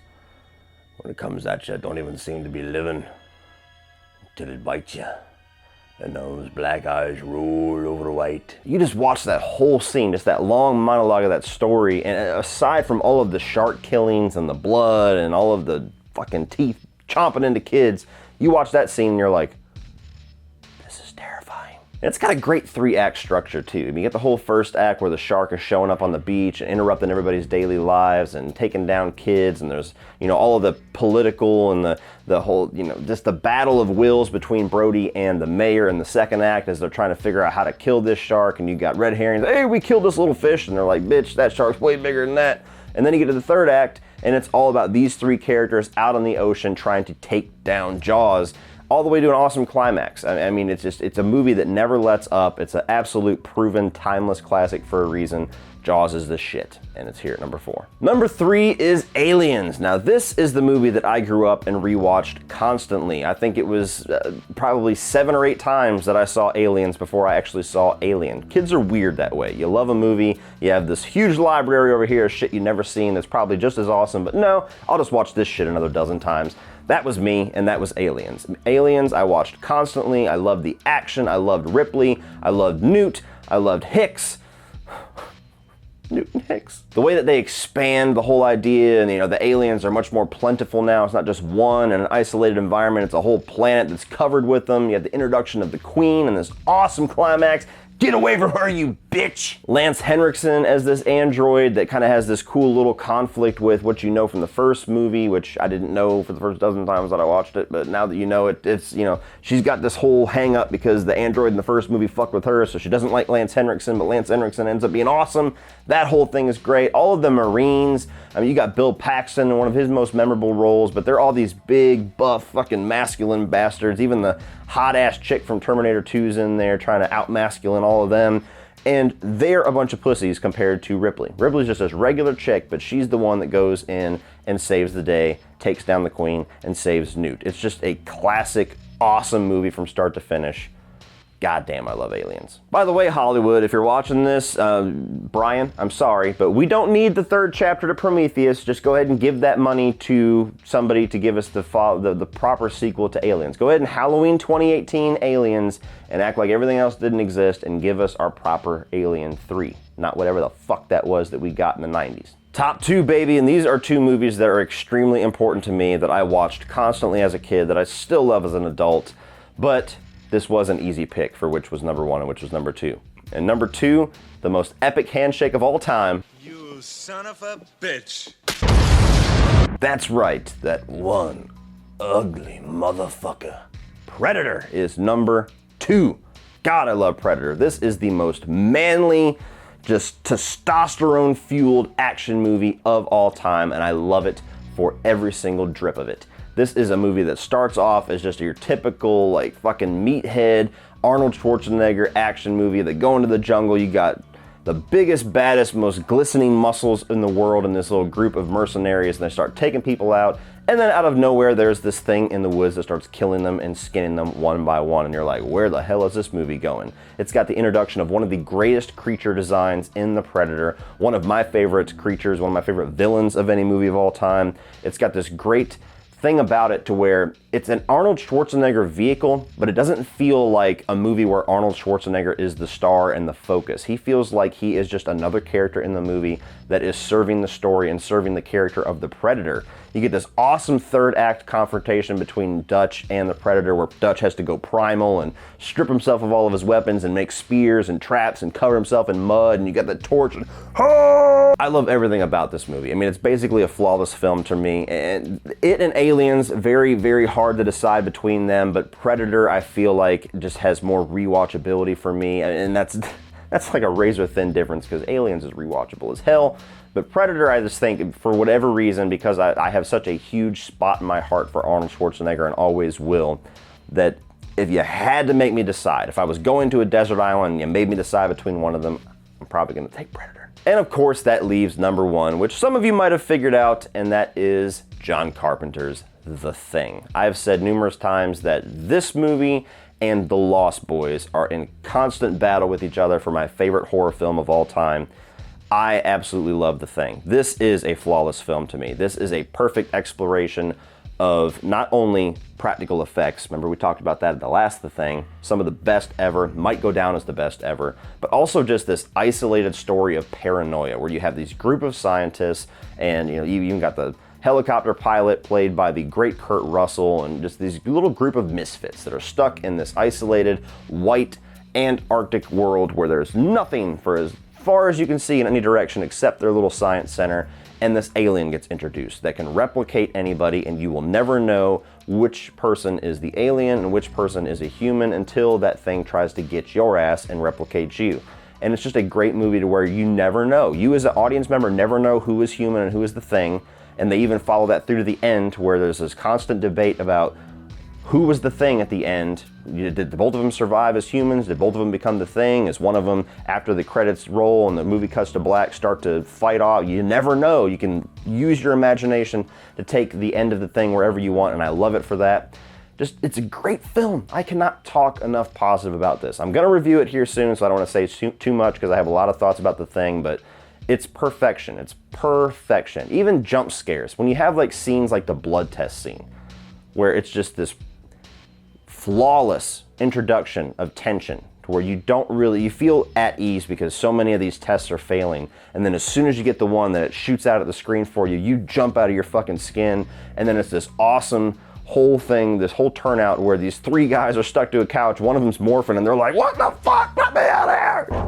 When it comes at you, it don't even seem to be living until it bites you. And those black eyes roll over the white. You just watch that whole scene, just that long monologue of that story, and aside from all of the shark killings and the blood and all of the fucking teeth chomping into kids, you watch that scene and you're like, this is terrifying. And it's got a great 3-act structure too. I mean, you get the whole first act where the shark is showing up on the beach and interrupting everybody's daily lives and taking down kids, and there's, all of the political and the whole, just the battle of wills between Brody and the mayor in the second act as they're trying to figure out how to kill this shark, and you got red herrings, hey, we killed this little fish, and they're like, bitch, that shark's way bigger than that. And then you get to the third act, and it's all about these 3 characters out on the ocean trying to take down Jaws, all the way to an awesome climax. I mean, it's a movie that never lets up. It's an absolute proven timeless classic for a reason. Jaws is the shit, and it's here at number 4. Number 3 is Aliens. Now, this is the movie that I grew up and rewatched constantly. I think it was probably 7 or 8 times that I saw Aliens before I actually saw Alien. Kids are weird that way. You love a movie, you have this huge library over here of shit you've never seen that's probably just as awesome, but no, I'll just watch this shit another dozen times. That was me, and that was Aliens. Aliens, I watched constantly. I loved the action. I loved Ripley. I loved Newt. I loved Hicks. Newton Hicks. The way that they expand the whole idea, and the aliens are much more plentiful now. It's not just one in an isolated environment. It's a whole planet that's covered with them. You have the introduction of the Queen and this awesome climax. Get away from her, you bitch! Lance Henriksen as this android that kind of has this cool little conflict with what you know from the first movie, which I didn't know for the first dozen times that I watched it, but now that you know it, it's, she's got this whole hang up because the android in the first movie fucked with her, so she doesn't like Lance Henriksen, but Lance Henriksen ends up being awesome. That whole thing is great. All of the Marines, I mean, you got Bill Paxton in one of his most memorable roles, but they're all these big, buff, fucking masculine bastards. Even the hot-ass chick from Terminator 2's in there trying to out-masculine all of them. And they're a bunch of pussies compared to Ripley. Ripley's just this regular chick, but she's the one that goes in and saves the day, takes down the Queen, and saves Newt. It's just a classic, awesome movie from start to finish. God damn, I love Aliens. By the way, Hollywood, if you're watching this, Brian, I'm sorry, but we don't need the 3rd chapter to Prometheus. Just go ahead and give that money to somebody to give us the proper sequel to Aliens. Go ahead and Halloween 2018 Aliens and act like everything else didn't exist and give us our proper Alien 3. Not whatever the fuck that was that we got in the 90s. Top 2, baby, and these are 2 movies that are extremely important to me that I watched constantly as a kid, that I still love as an adult, but this was an easy pick for which was number 1 and which was number 2. And number 2, the most epic handshake of all time. You son of a bitch. That's right, that one ugly motherfucker. Predator is number 2. God, I love Predator. This is the most manly, just testosterone-fueled action movie of all time, and I love it for every single drip of it. This is a movie that starts off as just your typical like fucking meathead Arnold Schwarzenegger action movie. They go into the jungle, you got the biggest, baddest, most glistening muscles in the world in this little group of mercenaries, and they start taking people out, and then out of nowhere there's this thing in the woods that starts killing them and skinning them one by one, and you're like, where the hell is this movie going? It's got the introduction of one of the greatest creature designs in The Predator, one of my favorite creatures, one of my favorite villains of any movie of all time. It's got this great thing about it to where it's an Arnold Schwarzenegger vehicle, but it doesn't feel like a movie where Arnold Schwarzenegger is the star and the focus. He feels like he is just another character in the movie that is serving the story and serving the character of the Predator. You get this awesome third act confrontation between Dutch and the Predator, where Dutch has to go primal and strip himself of all of his weapons and make spears and traps and cover himself in mud, and you got the torch and I love everything about this movie. I mean, it's basically a flawless film to me, and it and Aliens, very, very hard to decide between them, but Predator, I feel like, just has more rewatchability for me, and that's like a razor thin difference, because Aliens is rewatchable as hell, but Predator, I just think, for whatever reason, because I have such a huge spot in my heart for Arnold Schwarzenegger and always will, that if you had to make me decide, if I was going to a desert island and you made me decide between one of them, I'm probably going to take Predator. And of course, that leaves number one, which some of you might have figured out, and that is John Carpenter's The Thing. I've said numerous times that this movie and The Lost Boys are in constant battle with each other for my favorite horror film of all time. I absolutely love The Thing. This is a flawless film to me. This is a perfect exploration of not only practical effects, remember we talked about that at the last The Thing, some of the best ever, might go down as the best ever, but also just this isolated story of paranoia where you have these group of scientists, and you even got the helicopter pilot played by the great Kurt Russell, and just these little group of misfits that are stuck in this isolated white Antarctic world where there's nothing for as far as you can see in any direction except their little science center, and this alien gets introduced that can replicate anybody, and you will never know which person is the alien and which person is a human until that thing tries to get your ass and replicate you. And it's just a great movie to where you never know. You as an audience member never know who is human and who is the thing, and they even follow that through to the end to where there's this constant debate about who was the thing at the end. Did both of them survive as humans? Did both of them become the thing? Is one of them, after the credits roll and the movie cuts to black, start to fight off? You never know. You can use your imagination to take the end of the thing wherever you want, and I love it for that. It's a great film. I cannot talk enough positive about this. I'm going to review it here soon, so I don't want to say too much because I have a lot of thoughts about The Thing, but it's perfection. It's perfection. Even jump scares. When you have like scenes like the blood test scene, where it's just this flawless introduction of tension to where you feel at ease because so many of these tests are failing, and then as soon as you get the one that it shoots out at the screen for you, you jump out of your fucking skin, and then it's this awesome whole thing, this whole turnout where these three guys are stuck to a couch, one of them's morphing, and they're like, what the fuck, let me out of here!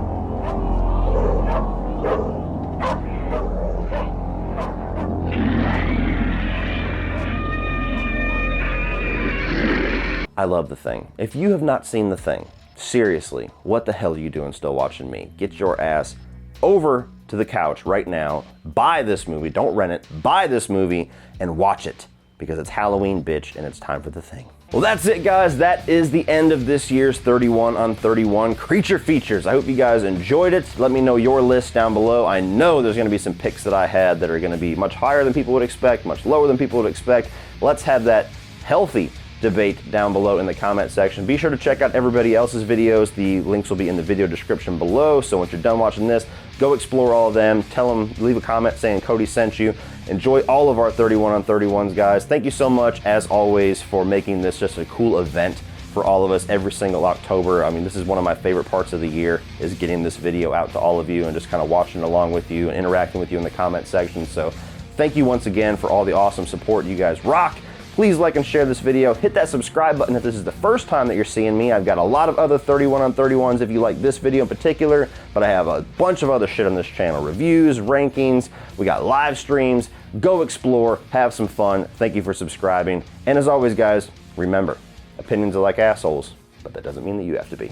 I love The Thing. If you have not seen The Thing, seriously, what the hell are you doing still watching me? Get your ass over to the couch right now, buy this movie, don't rent it, buy this movie and watch it, because it's Halloween, bitch, and it's time for The Thing. Well, that's it, guys. That is the end of this year's 31 on 31 Creature Features. I hope you guys enjoyed it. Let me know your list down below. I know there's going to be some picks that I had that are going to be much higher than people would expect, much lower than people would expect. Let's have that healthy debate down below in the comment section. Be sure to check out everybody else's videos. The links will be in the video description below, so once you're done watching this, go explore all of them. Tell them, leave a comment saying Cody sent you. Enjoy all of our 31 on 31s, guys. Thank you so much, as always, for making this just a cool event for all of us every single October. I mean, this is one of my favorite parts of the year, is getting this video out to all of you and just kind of watching along with you and interacting with you in the comment section. So thank you once again for all the awesome support. You guys rock. Please like and share this video. Hit that subscribe button if this is the first time that you're seeing me. I've got a lot of other 31 on 31s if you like this video in particular, but I have a bunch of other shit on this channel. Reviews, rankings, we got live streams. Go explore, have some fun. Thank you for subscribing. And as always, guys, remember, opinions are like assholes, but that doesn't mean that you have to be.